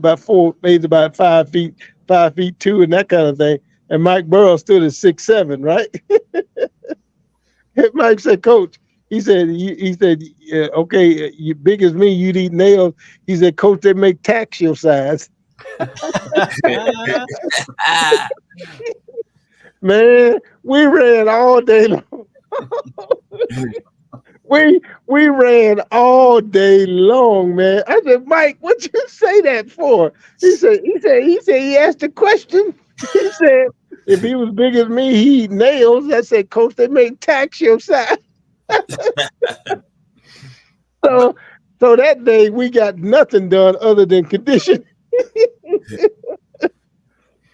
he's about 5'2" and that kind of thing. And Mike Burrow stood at 6'7", right? And Mike said, "Coach," he said, yeah, "Okay, you big as me, you'd eat nails." He said, "Coach, they make tax your size." Man, we ran all day long. we ran all day long, man. I said, "Mike, what you say that for?" He said he asked a question. He said, if he was big as me, he eat nails. I said, "Coach, they make tax your size." So that day we got nothing done other than condition.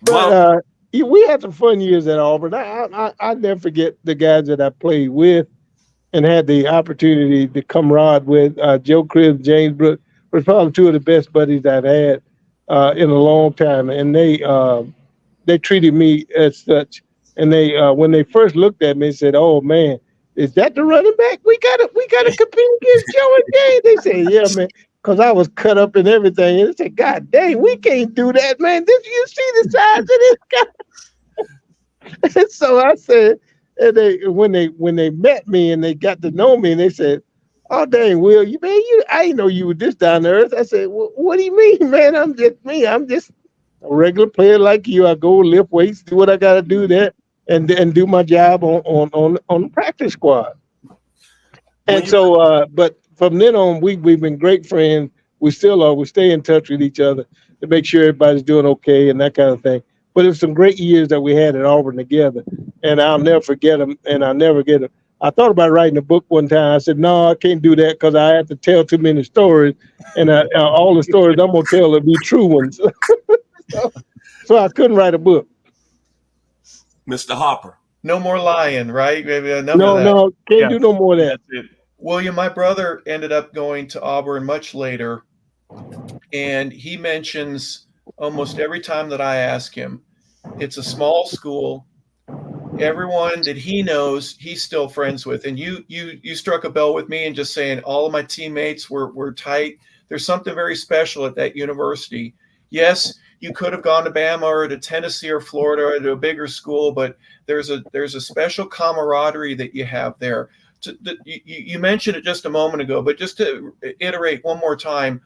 But we had some fun years at Auburn. I never forget the guys that I played with and had the opportunity to camaraderie with. Joe Cribbs, James Brooks were probably two of the best buddies I've had in a long time, and they treated me as such. And they when they first looked at me, said, "Oh man, is that the running back? We gotta compete against Joe and James." They said, "Yeah, man." Because I was cut up and everything. And they said, "God dang, we can't do that, man. You see the size of this guy." And so I said, and when they met me and they got to know me, and they said, "Oh dang, Will, I didn't know you were this down to earth." I said, "Well, what do you mean, man? I'm just me. I'm just a regular player like you. I go lift weights, do what I gotta do there, and do my job on the practice squad." And so, but from then on, we've been great friends. We still are. We stay in touch with each other to make sure everybody's doing okay and that kind of thing. But it was some great years that we had at Auburn together, and I'll never forget them. And I'll never get them. I thought about writing a book one time. I said, "No, I can't do that because I have to tell too many stories, and all the stories I'm gonna tell will be true ones." So I couldn't write a book. Mr. Harper. No more lying, right? Maybe enough No, of that. can't do no more of that. That's it. William, my brother ended up going to Auburn much later, and he mentions almost every time that I ask him, it's a small school. Everyone that he knows, he's still friends with. And you struck a bell with me and just saying all of my teammates were tight. There's something very special at that university. Yes, you could have gone to Bama or to Tennessee or Florida or to a bigger school, but there's a special camaraderie that you have there. You mentioned it just a moment ago, but just to iterate one more time,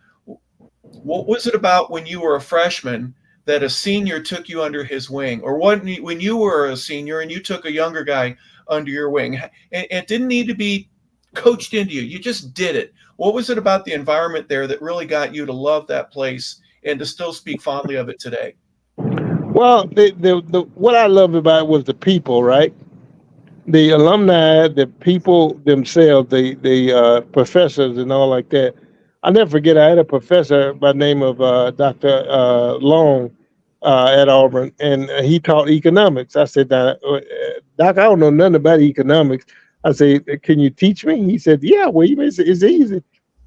what was it about when you were a freshman that a senior took you under his wing, or when you were a senior and you took a younger guy under your wing, and it didn't need to be coached into you just did it? What was it about the environment there that really got you to love that place and to still speak fondly of it today? Well, what I loved about it was the people, right? The alumni, the people themselves, the professors and all like that. I'll never forget, I had a professor by the name of Dr. Long at Auburn, and he taught economics. I said, "Doc, I don't know nothing about economics." I said, "Can you teach me?" He said, "Yeah, well, it's easy."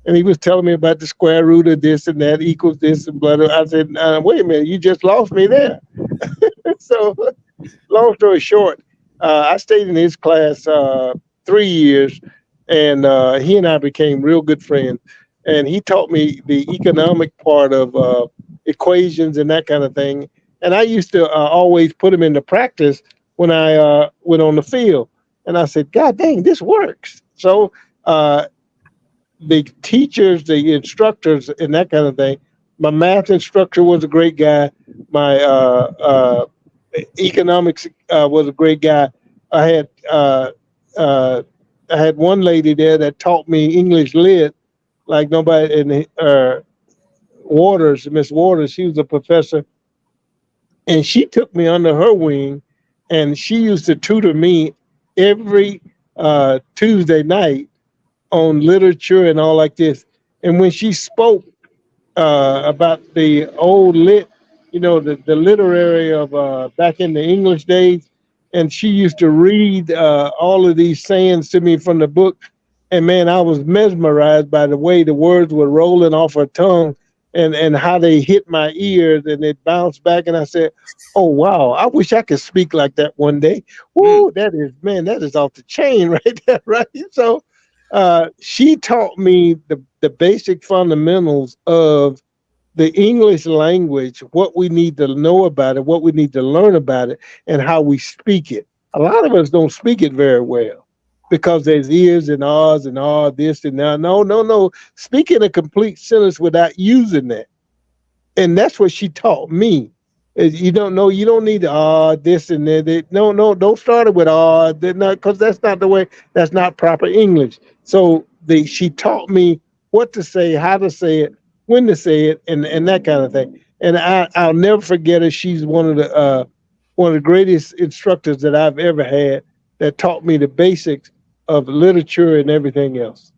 And he was telling me about the square root of this and that equals this and blah, blah. I said, "Wait a minute, you just lost me there." So, long story short, I stayed in his class 3 years, and he and I became real good friends. And he taught me the economic part of equations and that kind of thing. And I used to always put them into practice when I went on the field. And I said, God dang, this works. So the teachers, the instructors, and that kind of thing. My math instructor was a great guy. My economics was a great guy. I had uh, uh, I had one lady there that taught me English lit like nobody. And Waters, Miss Waters, she was a professor, and she took me under her wing, and she used to tutor me every Tuesday night on literature and all like this. And when she spoke about the old lit, the literary of back in the English days, and she used to read all of these sayings to me from the book. And man, I was mesmerized by the way the words were rolling off her tongue and how they hit my ears and it bounced back. And I said, oh, wow, I wish I could speak like that one day. Woo, that is off the chain right there, right? So she taught me the basic fundamentals of the English language, what we need to know about it, what we need to learn about it, and how we speak it. A lot of us don't speak it very well because there's ears and ahs and ah, this and that. No, no, no. Speaking a complete sentence without using that. And that's what she taught me. You don't know, you don't need this and that. No, no, don't start it with because that's not the way, that's not proper English. So she taught me what to say, how to say it, when to say it, and that kind of thing. And I'll never forget her. She's one of the greatest instructors that I've ever had that taught me the basics of literature and everything else.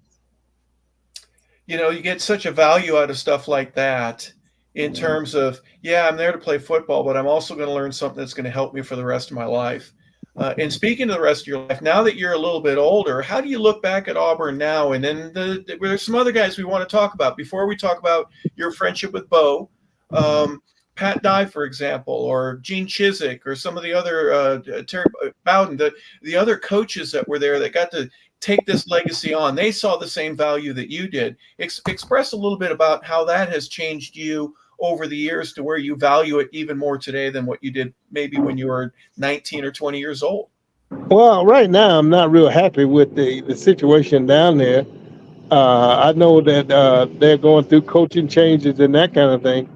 You get such a value out of stuff like that in terms of, yeah, I'm there to play football, but I'm also going to learn something that's going to help me for the rest of my life. And speaking of the rest of your life, now that you're a little bit older, how do you look back at Auburn now? And then there's some other guys we want to talk about before we talk about your friendship with Bo, Pat Dye, for example, or Gene Chizik, or some of the other Terry Bowden, the other coaches that were there that got to take this legacy on. They saw the same value that you did. Express a little bit about how that has changed you over the years to where you value it even more today than what you did maybe when you were 19 or 20 years old. Well, right now I'm not real happy with the situation down there. I know that they're going through coaching changes and that kind of thing.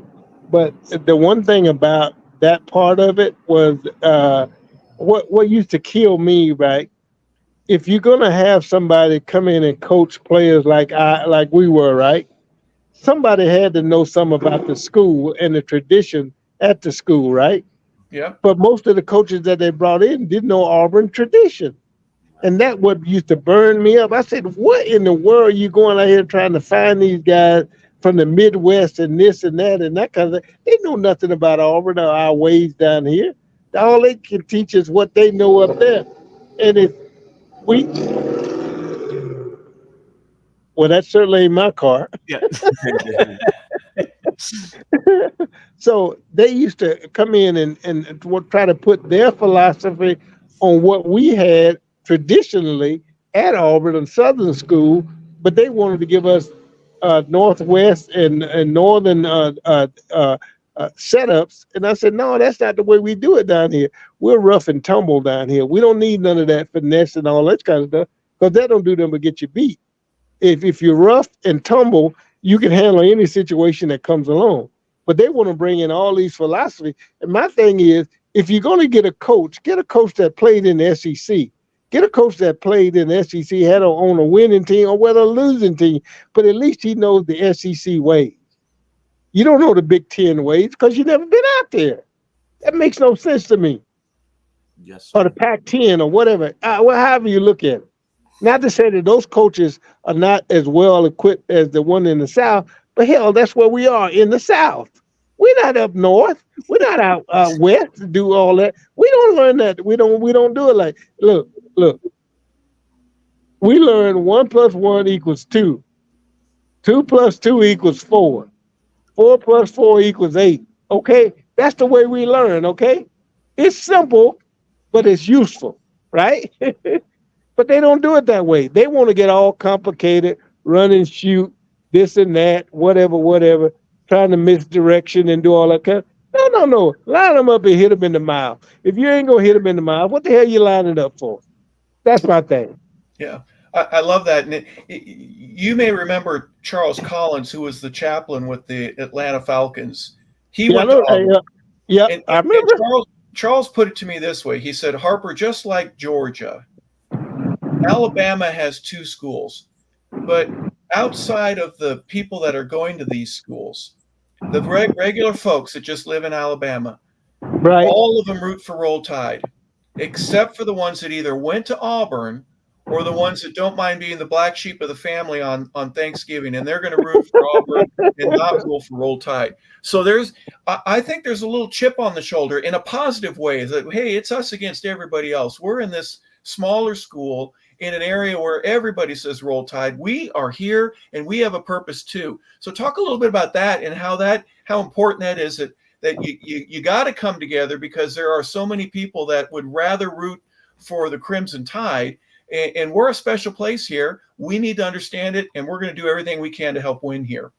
But the one thing about that part of it was what used to kill me, right? If you're gonna have somebody come in and coach players like we were, right? Somebody had to know something about the school and the tradition at the school, right? Yeah. But most of the coaches that they brought in didn't know Auburn tradition. And that what used to burn me up. I said, what in the world are you going out here trying to find these guys from the Midwest and this and that kind of thing? They know nothing about Auburn or our ways down here. All they can teach is what they know up there. And if we, well, that's certainly my car. Yeah. So they used to come in and try to put their philosophy on what we had traditionally at Auburn and Southern School, but they wanted to give us Northwest and Northern setups. And I said, no, that's not the way we do it down here. We're rough and tumble down here. We don't need none of that finesse and all that kind of stuff because that don't do them but get you beat. If you're rough and tumble, you can handle any situation that comes along. But they want to bring in all these philosophy. And my thing is, if you're going to get a coach that played in the SEC. Get a coach that played in the SEC, had on a winning team or whether a losing team, but at least he knows the SEC ways. You don't know the Big Ten ways because you've never been out there. That makes no sense to me. Yes. Or the Pac-10 or whatever, however you look at it. Not to say that those coaches are not as well equipped as the one in the South, but hell, that's where we are in the South. We're not up north. We're not out west to do all that. We don't learn that. We don't do it like, look. We learn 1 + 1 = 2. 2 + 2 = 4. 4 + 4 = 8. Okay? That's the way we learn, okay? It's simple, but it's useful, right? But they don't do it that way. They want to get all complicated, run and shoot, this and that, whatever, trying to misdirection and do all that kind. No. Line them up and hit them in the mouth. If you ain't going to hit them in the mouth, what the hell you lining up for? That's my thing. Yeah, I love that. And you may remember Charles Collins, who was the chaplain with the Atlanta Falcons. He Yeah, I went to know. Auburn. Yeah, I And remember. Charles put it to me this way. He said, Harper, just like Georgia, Alabama has two schools, but outside of the people that are going to these schools, the regular folks that just live in Alabama, Right. all of them root for Roll Tide, except for the ones that either went to Auburn or the ones that don't mind being the black sheep of the family on Thanksgiving, and they're going to root for Auburn and not root for Roll Tide. So I think there's a little chip on the shoulder in a positive way that, hey, it's us against everybody else. We're in this smaller school in an area where everybody says Roll Tide. We are here and we have a purpose too. So talk a little bit about that and how important that is, that you got to come together, because there are so many people that would rather root for the Crimson Tide, and we're a special place here. We need to understand it, and we're going to do everything we can to help win here.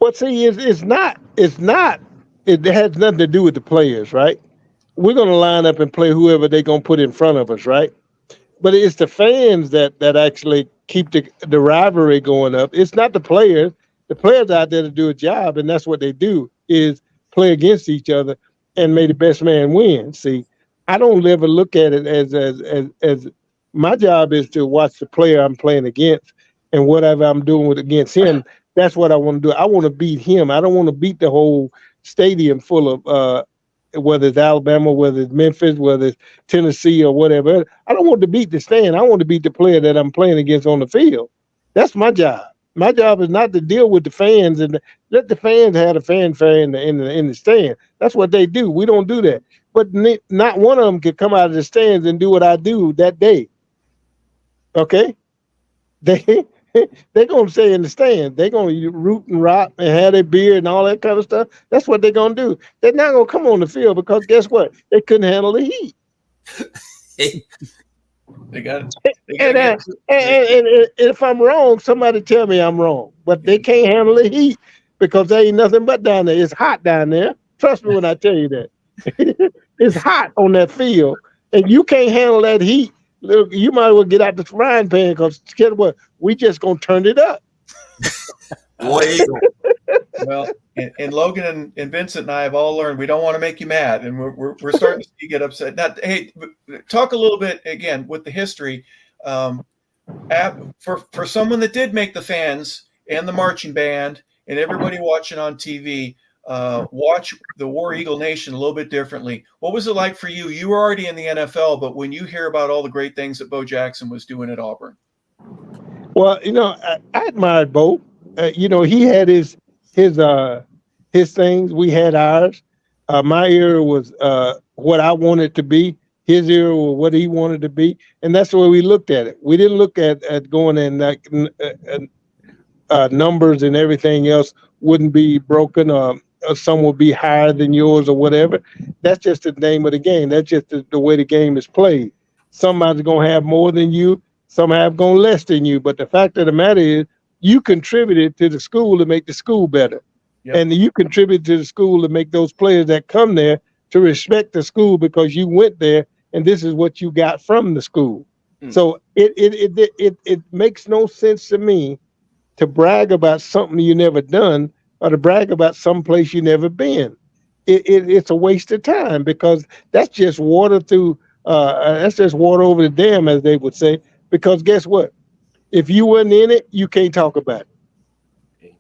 Well, see, it's not. It has nothing to do with the players, right? We're going to line up and play whoever they're going to put in front of us, right? But it's the fans that actually keep the rivalry going up. It's not the players. The players out there to do a job, and that's what they do, is play against each other and may the best man win. See, I don't ever look at it as my job is to watch the player I'm playing against, and whatever I'm doing against him, that's what I want to do. I want to beat him. I don't want to beat the whole stadium full of whether it's Alabama, whether it's Memphis, whether it's Tennessee or whatever. I don't want to beat the stand. I want to beat the player that I'm playing against on the field. That's my job. My job is not to deal with the fans and let the fans have a fanfare in the stand. That's what they do. We don't do that. But not one of them can come out of the stands and do what I do that day. Okay? They're gonna stay in the stand. They're gonna root and rock and have their beer and all that kind of stuff. That's what they're gonna do. They're not gonna come on the field because guess what? They couldn't handle the heat. They got And if I'm wrong, somebody tell me I'm wrong. But they can't handle the heat because there ain't nothing but down there. It's hot down there. Trust me when I tell you that. It's hot on that field, and you can't handle that heat. Look, you might as well get out the frying pan because guess what? We just gonna turn it up. Well, and Logan and Vincent and I have all learned we don't want to make you mad, and we're starting to see you get upset. Now, hey, talk a little bit again with the history. For someone that did make the fans and the marching band and everybody watching on TV, watch the War Eagle Nation a little bit differently. What was it like for you? You were already in the NFL, but when you hear about all the great things that Bo Jackson was doing at Auburn. Well, I admired Bo. He had his things. We had ours. My era was what I wanted to be. His era was what he wanted to be, and that's the way we looked at it. We didn't look at going in like numbers and everything else wouldn't be broken. Some will be higher than yours or whatever. That's just the name of the game. That's just the way the game is played. Somebody's gonna have more than you. Some have gone less than you. But the fact of the matter is, you contributed to the school to make the school better. Yep. And you contribute to the school to make those players that come there to respect the school because you went there and this is what you got from the school. So it makes no sense to me to brag about something you never done or to brag about some place you never been. It's a waste of time because that's just water that's just water over the dam, as they would say, because guess what? If you wasn't in it, you can't talk about it.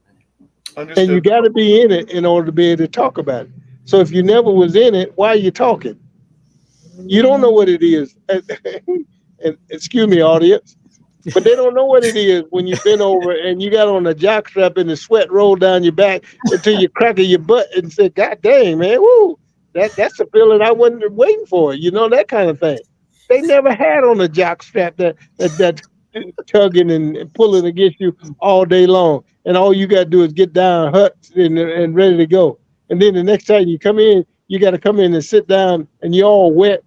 Understood. And you got to be in it in order to be able to talk about it. So if you never was in it, why are you talking? You don't know what it is. And excuse me, audience, but they don't know what it is when you bend over and you got on a jock strap and the sweat rolled down your back until you cracking your butt and say, God dang, man, woo, that's a feeling I wasn't waiting for, that kind of thing. They never had on a jock strap that tugging and pulling against you all day long. And all you got to do is get down, hut, and ready to go. And then the next time you come in, you got to come in and sit down and you're all wet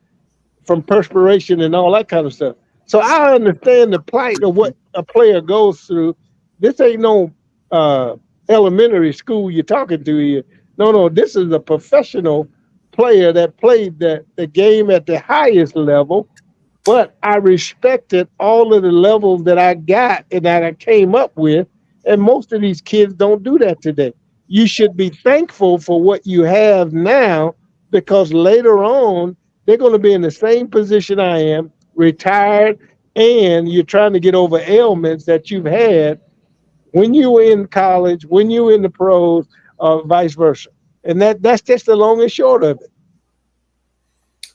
from perspiration and all that kind of stuff. So I understand the plight of what a player goes through. This ain't no elementary school you're talking to here. No, this is a professional player that played the game at the highest level but I respected all of the levels that I got and that I came up with. And most of these kids don't do that today. You should be thankful for what you have now, because later on, they're going to be in the same position I am, retired, and you're trying to get over ailments that you've had when you were in college, when you were in the pros, vice versa. And that's just the long and short of it.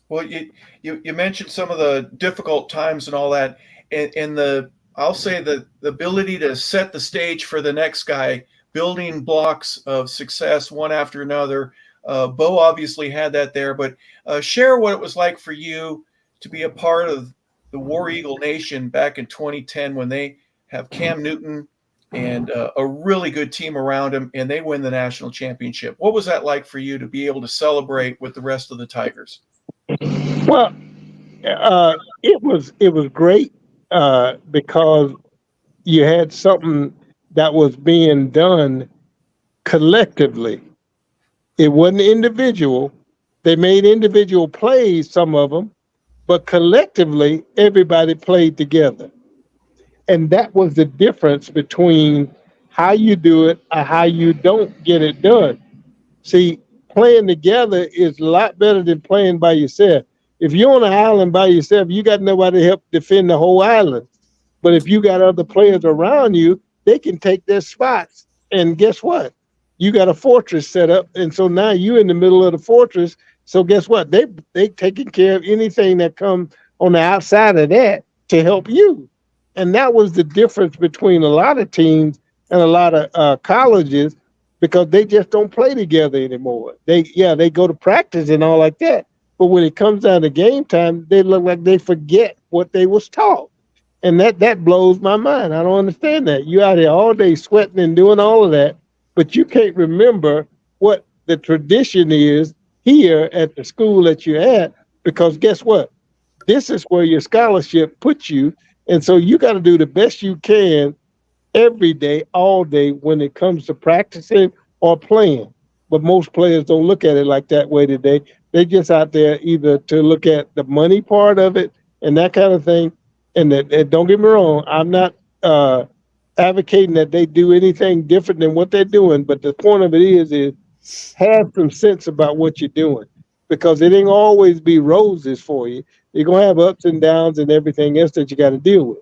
Well, you mentioned some of the difficult times and all that, and I'll say the ability to set the stage for the next guy, building blocks of success one after another. Bo obviously had that there, but share what it was like for you to be a part of the War Eagle Nation back in 2010 when they have Cam Newton and a really good team around him, and they win the national championship. What was that like for you to be able to celebrate with the rest of the Tigers? Well, it was great because you had something that was being done collectively. It wasn't individual. They made individual plays, some of them, but collectively, everybody played together. And that was the difference between how you do it or how you don't get it done. See, playing together is a lot better than playing by yourself. If you're on an island by yourself, you got nobody to help defend the whole island. But if you got other players around you, they can take their spots. And guess what? You got a fortress set up, and so now you're in the middle of the fortress. So guess what? They taking care of anything that comes on the outside of that to help you. And that was the difference between a lot of teams and a lot of colleges, because they just don't play together anymore. They go to practice and all like that, but when it comes down to game time, they look like they forget what they was taught. And that blows my mind. I don't understand that. You out here all day sweating and doing all of that, but you can't remember what the tradition is here at the school that you're at, because guess what? This is where your scholarship puts you. And so you got to do the best you can every day, all day, when it comes to practicing or playing. But most players don't look at it like that way today. They're just out there either to look at the money part of it and that kind of thing. And don't get me wrong, I'm not advocating that they do anything different than what they're doing. But the point of it is have some sense about what you're doing, because it ain't always be roses for you. You're going to have ups and downs and everything else that you got to deal with.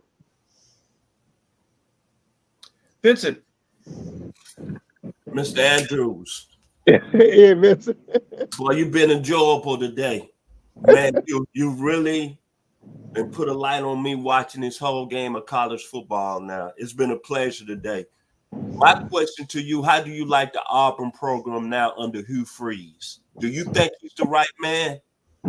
Vincent. Mr. Andrews. Yeah, Vincent. Well, you've been enjoyable today. Man, you really been put a light on me watching this whole game of college football now. It's been a pleasure today. My question to you, how do you like the Auburn program now under Hugh Freeze? Do you think he's the right man?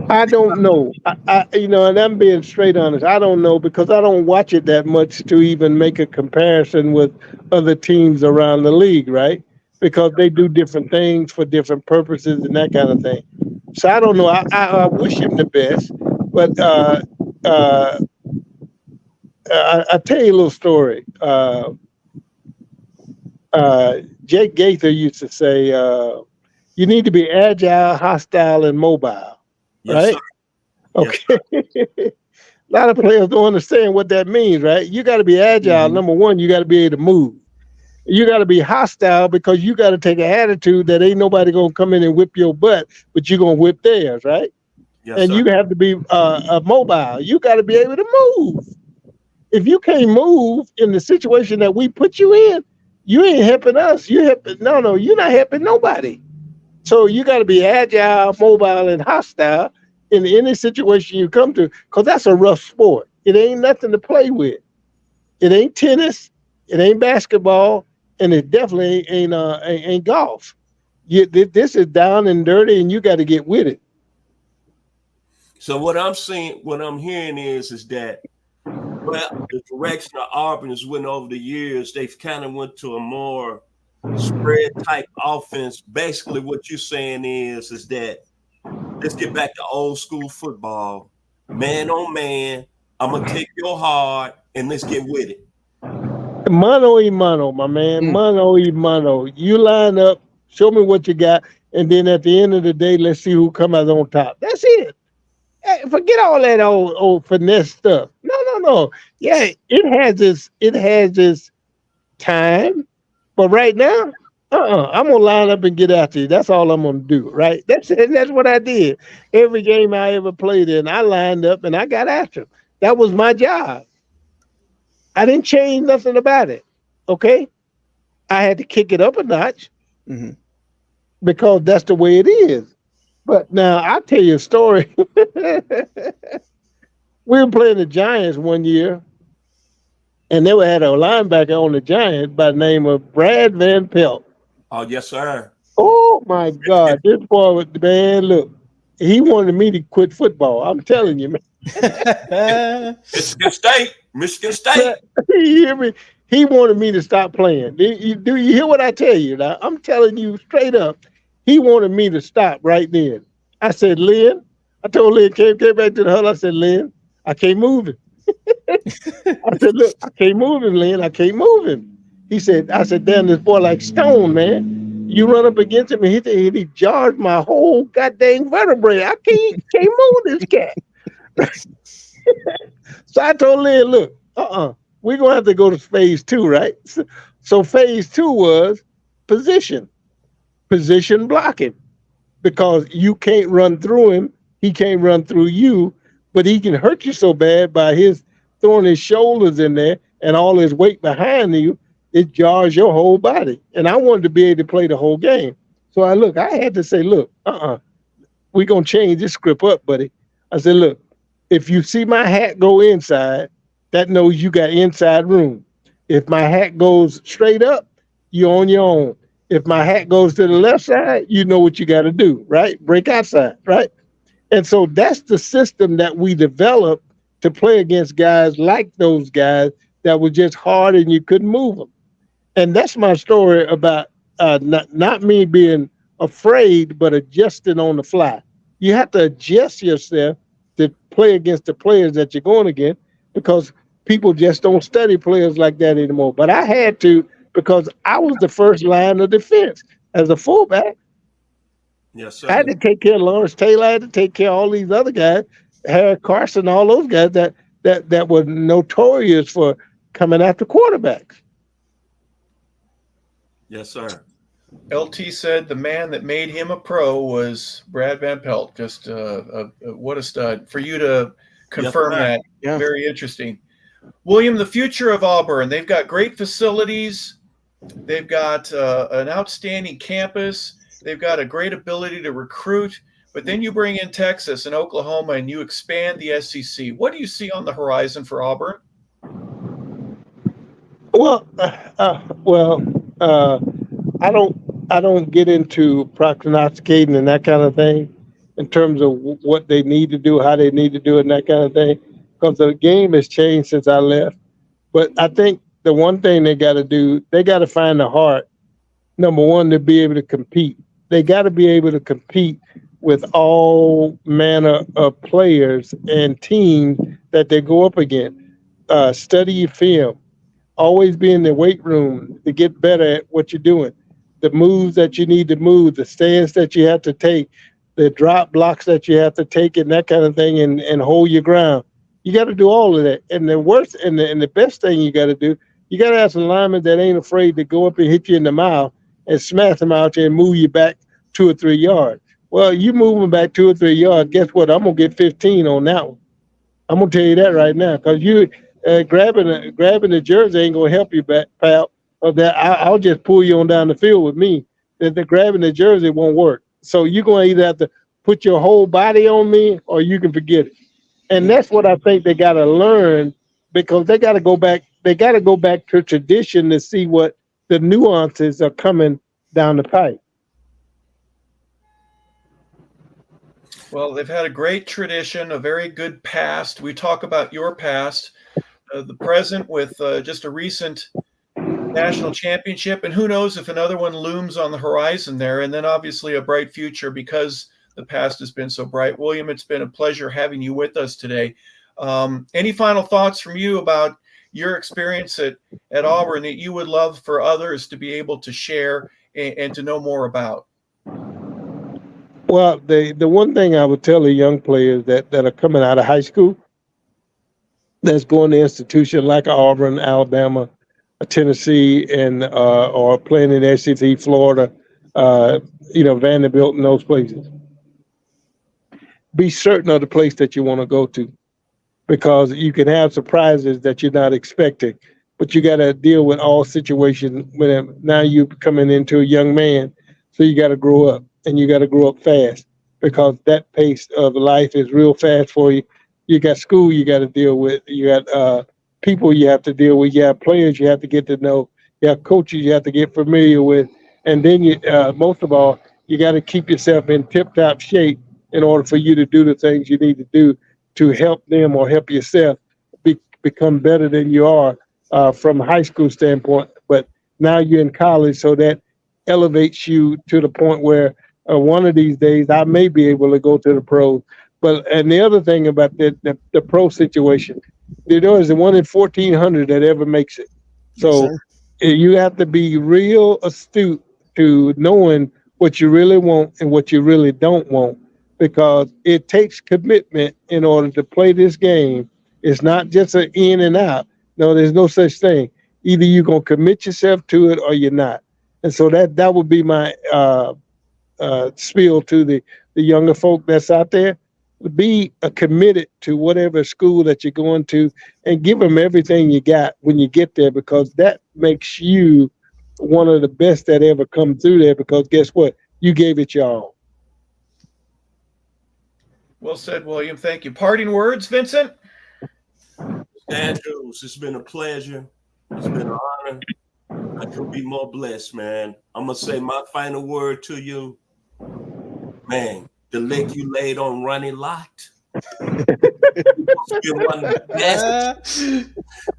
I don't know. I and I'm being straight honest. I don't know, because I don't watch it that much to even make a comparison with other teams around the league, right? Because they do different things for different purposes and that kind of thing. So I don't know. I wish him the best, but I'll tell you a little story. Jake Gaither used to say, you need to be agile, hostile, and mobile. Yes, right? sir. Okay. A lot of players don't understand what that means, right? You got to be agile. Mm-hmm. Number one, you got to be able to move. You got to be hostile, because you got to take an attitude that ain't nobody going to come in and whip your butt, but you're going to whip theirs, right? Yes, and sir. you have to be mobile. You got to be able to move. If you can't move in the situation that we put you in, you ain't helping us. You're not helping nobody. So you got to be agile, mobile, and hostile in any situation you come to, because that's a rough sport. It ain't nothing to play with. It ain't tennis. It ain't basketball, and it definitely ain't golf. This is down and dirty, and you got to get with it. So what I'm hearing is that, well, the direction of Auburn has went over the years. They've kind of went to a more spread type offense. Basically, what you're saying is that let's get back to old school football, man on man. I'm gonna kick your hard, and let's get with it. Mano y mano, my man. Mano y mano. You line up, show me what you got, and then at the end of the day, let's see who comes out on top. That's it. Hey, forget all that old finesse stuff. No, no, no. Yeah, it has its time, but right now, I'm gonna line up and get after you. That's all I'm gonna do. Right? That's it. And that's what I did. Every game I ever played in, I lined up and I got after him. That was my job. I didn't change nothing about it. Okay, I had to kick it up a notch Mhm. because that's the way it is. But now I'll tell you a story. We were playing the Giants one year, and they had a linebacker on the Giants by the name of Brad Van Pelt. Oh, yes, sir. Oh my God, this boy was man. Look, he wanted me to quit football. I'm telling you, man. Michigan State. Michigan State. You hear me? He wanted me to stop playing. Do you hear what I tell you? Now I'm telling you straight up. He wanted me to stop right then. I said, Lynn. I told Lynn, came back to the huddle. I said, Lynn, I can't move him. I said, look, I can't move him, Lynn. I can't move him. I said, damn, this boy like stone, man. You run up against him and he jarred my whole goddamn vertebrae. I can't move this cat. So I told Lynn, look, we're gonna have to go to phase two, right? So phase two was position blocking, because you can't run through him, he can't run through you, but he can hurt you so bad by his throwing his shoulders in there and all his weight behind you, it jars your whole body. And I wanted to be able to play the whole game. So I had to say, look, we're gonna change this script up, buddy. I said, look, if you see my hat go inside, that knows you got inside room. If my hat goes straight up, you're on your own. If my hat goes to the left side, you know what you got to do, right? Break outside, right? And so that's the system that we developed to play against guys like those guys that were just hard and you couldn't move them. And that's my story about not me being afraid, but adjusting on the fly. You have to adjust yourself to play against the players that you're going against, because people just don't study players like that anymore. But I had to, because I was the first line of defense as a fullback. Yes, sir. I had to take care of Lawrence Taylor. I had to take care of all these other guys, Harry Carson, all those guys that were notorious for coming after quarterbacks. Yes, sir. LT said the man that made him a pro was Brad Van Pelt. Just what a stud. For you to confirm that, very interesting. William, the future of Auburn, they've got great facilities. They've got an outstanding campus. They've got a great ability to recruit. But then you bring in Texas and Oklahoma and you expand the SEC. What do you see on the horizon for Auburn? Well, I don't get into prognosticating and that kind of thing in terms of what they need to do, how they need to do it, and that kind of thing, because the game has changed since I left. But I think the one thing they got to do, they got to find the heart. Number one, to be able to compete. They got to be able to compete with all manner of players and teams that they go up against. Study your film. Always be in the weight room to get better at what you're doing. The moves that you need to move, the stance that you have to take, the drop blocks that you have to take, and that kind of thing, and hold your ground. You got to do all of that. And the worst and the best thing you got to do, you got to have some linemen that ain't afraid to go up and hit you in the mouth and smash them out there and move you back 2 or 3 yards. Well, you move them back 2 or 3 yards, guess what? I'm going to get 15 on that one. I'm going to tell you that right now, because you grabbing the jersey ain't going to help you back, pal. I'll just pull you on down the field with me. The grabbing the jersey won't work. So you're going to either have to put your whole body on me or you can forget it. And that's what I think they got to learn, because they got to go back. They got to go back to tradition to see what the nuances are coming down the pipe. Well, they've had a great tradition, a very good past. We talk about your past, the present with just a recent national championship, and who knows if another one looms on the horizon there, and then obviously a bright future because the past has been so bright. William, it's been a pleasure having you with us today. Any final thoughts from you about your experience at Auburn that you would love for others to be able to share and to know more about? Well, the one thing I would tell the young players that are coming out of high school, that's going to institution like Auburn, Alabama, Tennessee, and or playing in SEC, Florida, Vanderbilt, and those places. Be certain of the place that you want to go to, because you can have surprises that you're not expecting. But you got to deal with all situations when now you're coming into a young man, so you got to grow up, and you got to grow up fast, because that pace of life is real fast for you. You got school you got to deal with. You got people you have to deal with. You have players you have to get to know. You have coaches you have to get familiar with, and then you most of all you got to keep yourself in tip-top shape in order for you to do the things you need to do to help them or help yourself become better than you are from a high school standpoint. But now you're in college, so that elevates you to the point where one of these days I may be able to go to the pros. And the other thing about the pro situation, is the one in 1,400 that ever makes it. So you have to be real astute to knowing what you really want and what you really don't want, because it takes commitment in order to play this game. It's not just an in and out. No, there's no such thing. Either you're going to commit yourself to it or you're not. And so that would be my spiel to the younger folk that's out there. Be committed to whatever school that you're going to, and give them everything you got when you get there, because that makes you one of the best that ever come through there, because guess what? You gave it your all. Well said, William. Thank you. Parting words, Vincent? Andrews, it's been a pleasure. It's been an honor. I could be more blessed, man. I'm going to say my final word to you. Man, the lick you laid on Ronnie Lott. Been one of the best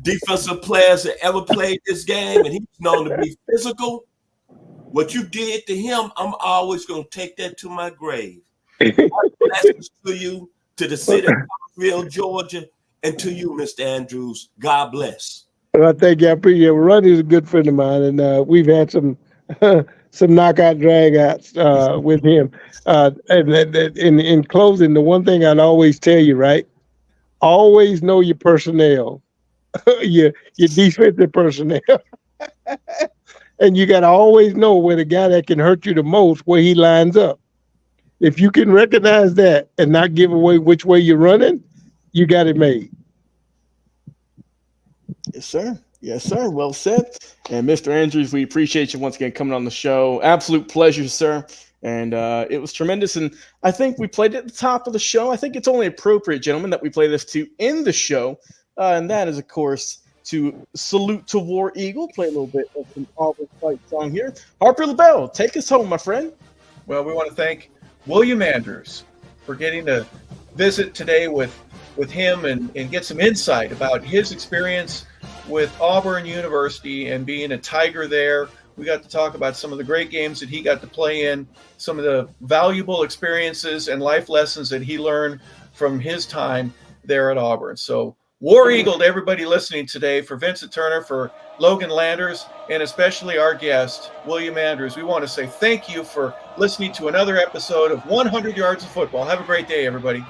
defensive players that ever played this game, and he's known to be physical. What you did to him, I'm always going to take that to my grave. Blessings to you, to the city of Harper, Georgia, and to you, Mr. Andrews. God bless. Well, thank you. I appreciate it. Ronnie's a good friend of mine, and we've had some knockout dragouts with him. And in closing, the one thing I'd always tell you, right? Always know your personnel, your defensive personnel. And you got to always know where the guy that can hurt you the most, where he lines up. If you can recognize that and not give away which way you're running, you got it made. Yes, sir. Yes, sir. Well said. And Mr. Andrews, we appreciate you once again coming on the show. Absolute pleasure, sir. And it was tremendous. And I think we played it at the top of the show. I think it's only appropriate, gentlemen, that we play this to end the show. And that is, of course, to salute to War Eagle. Play a little bit of an Auburn fight song here. Harper LeBel, take us home, my friend. Well, we want to thank William Andrews for getting to visit today with him and get some insight about his experience with Auburn University and being a Tiger there. We got to talk about some of the great games that he got to play in, some of the valuable experiences and life lessons that he learned from his time there at Auburn. So War Eagle to everybody listening today. For Vincent Turner, for Logan Landers, and especially our guest, William Andrews, we want to say thank you for listening to another episode of 100 Yards of Football. Have a great day, everybody.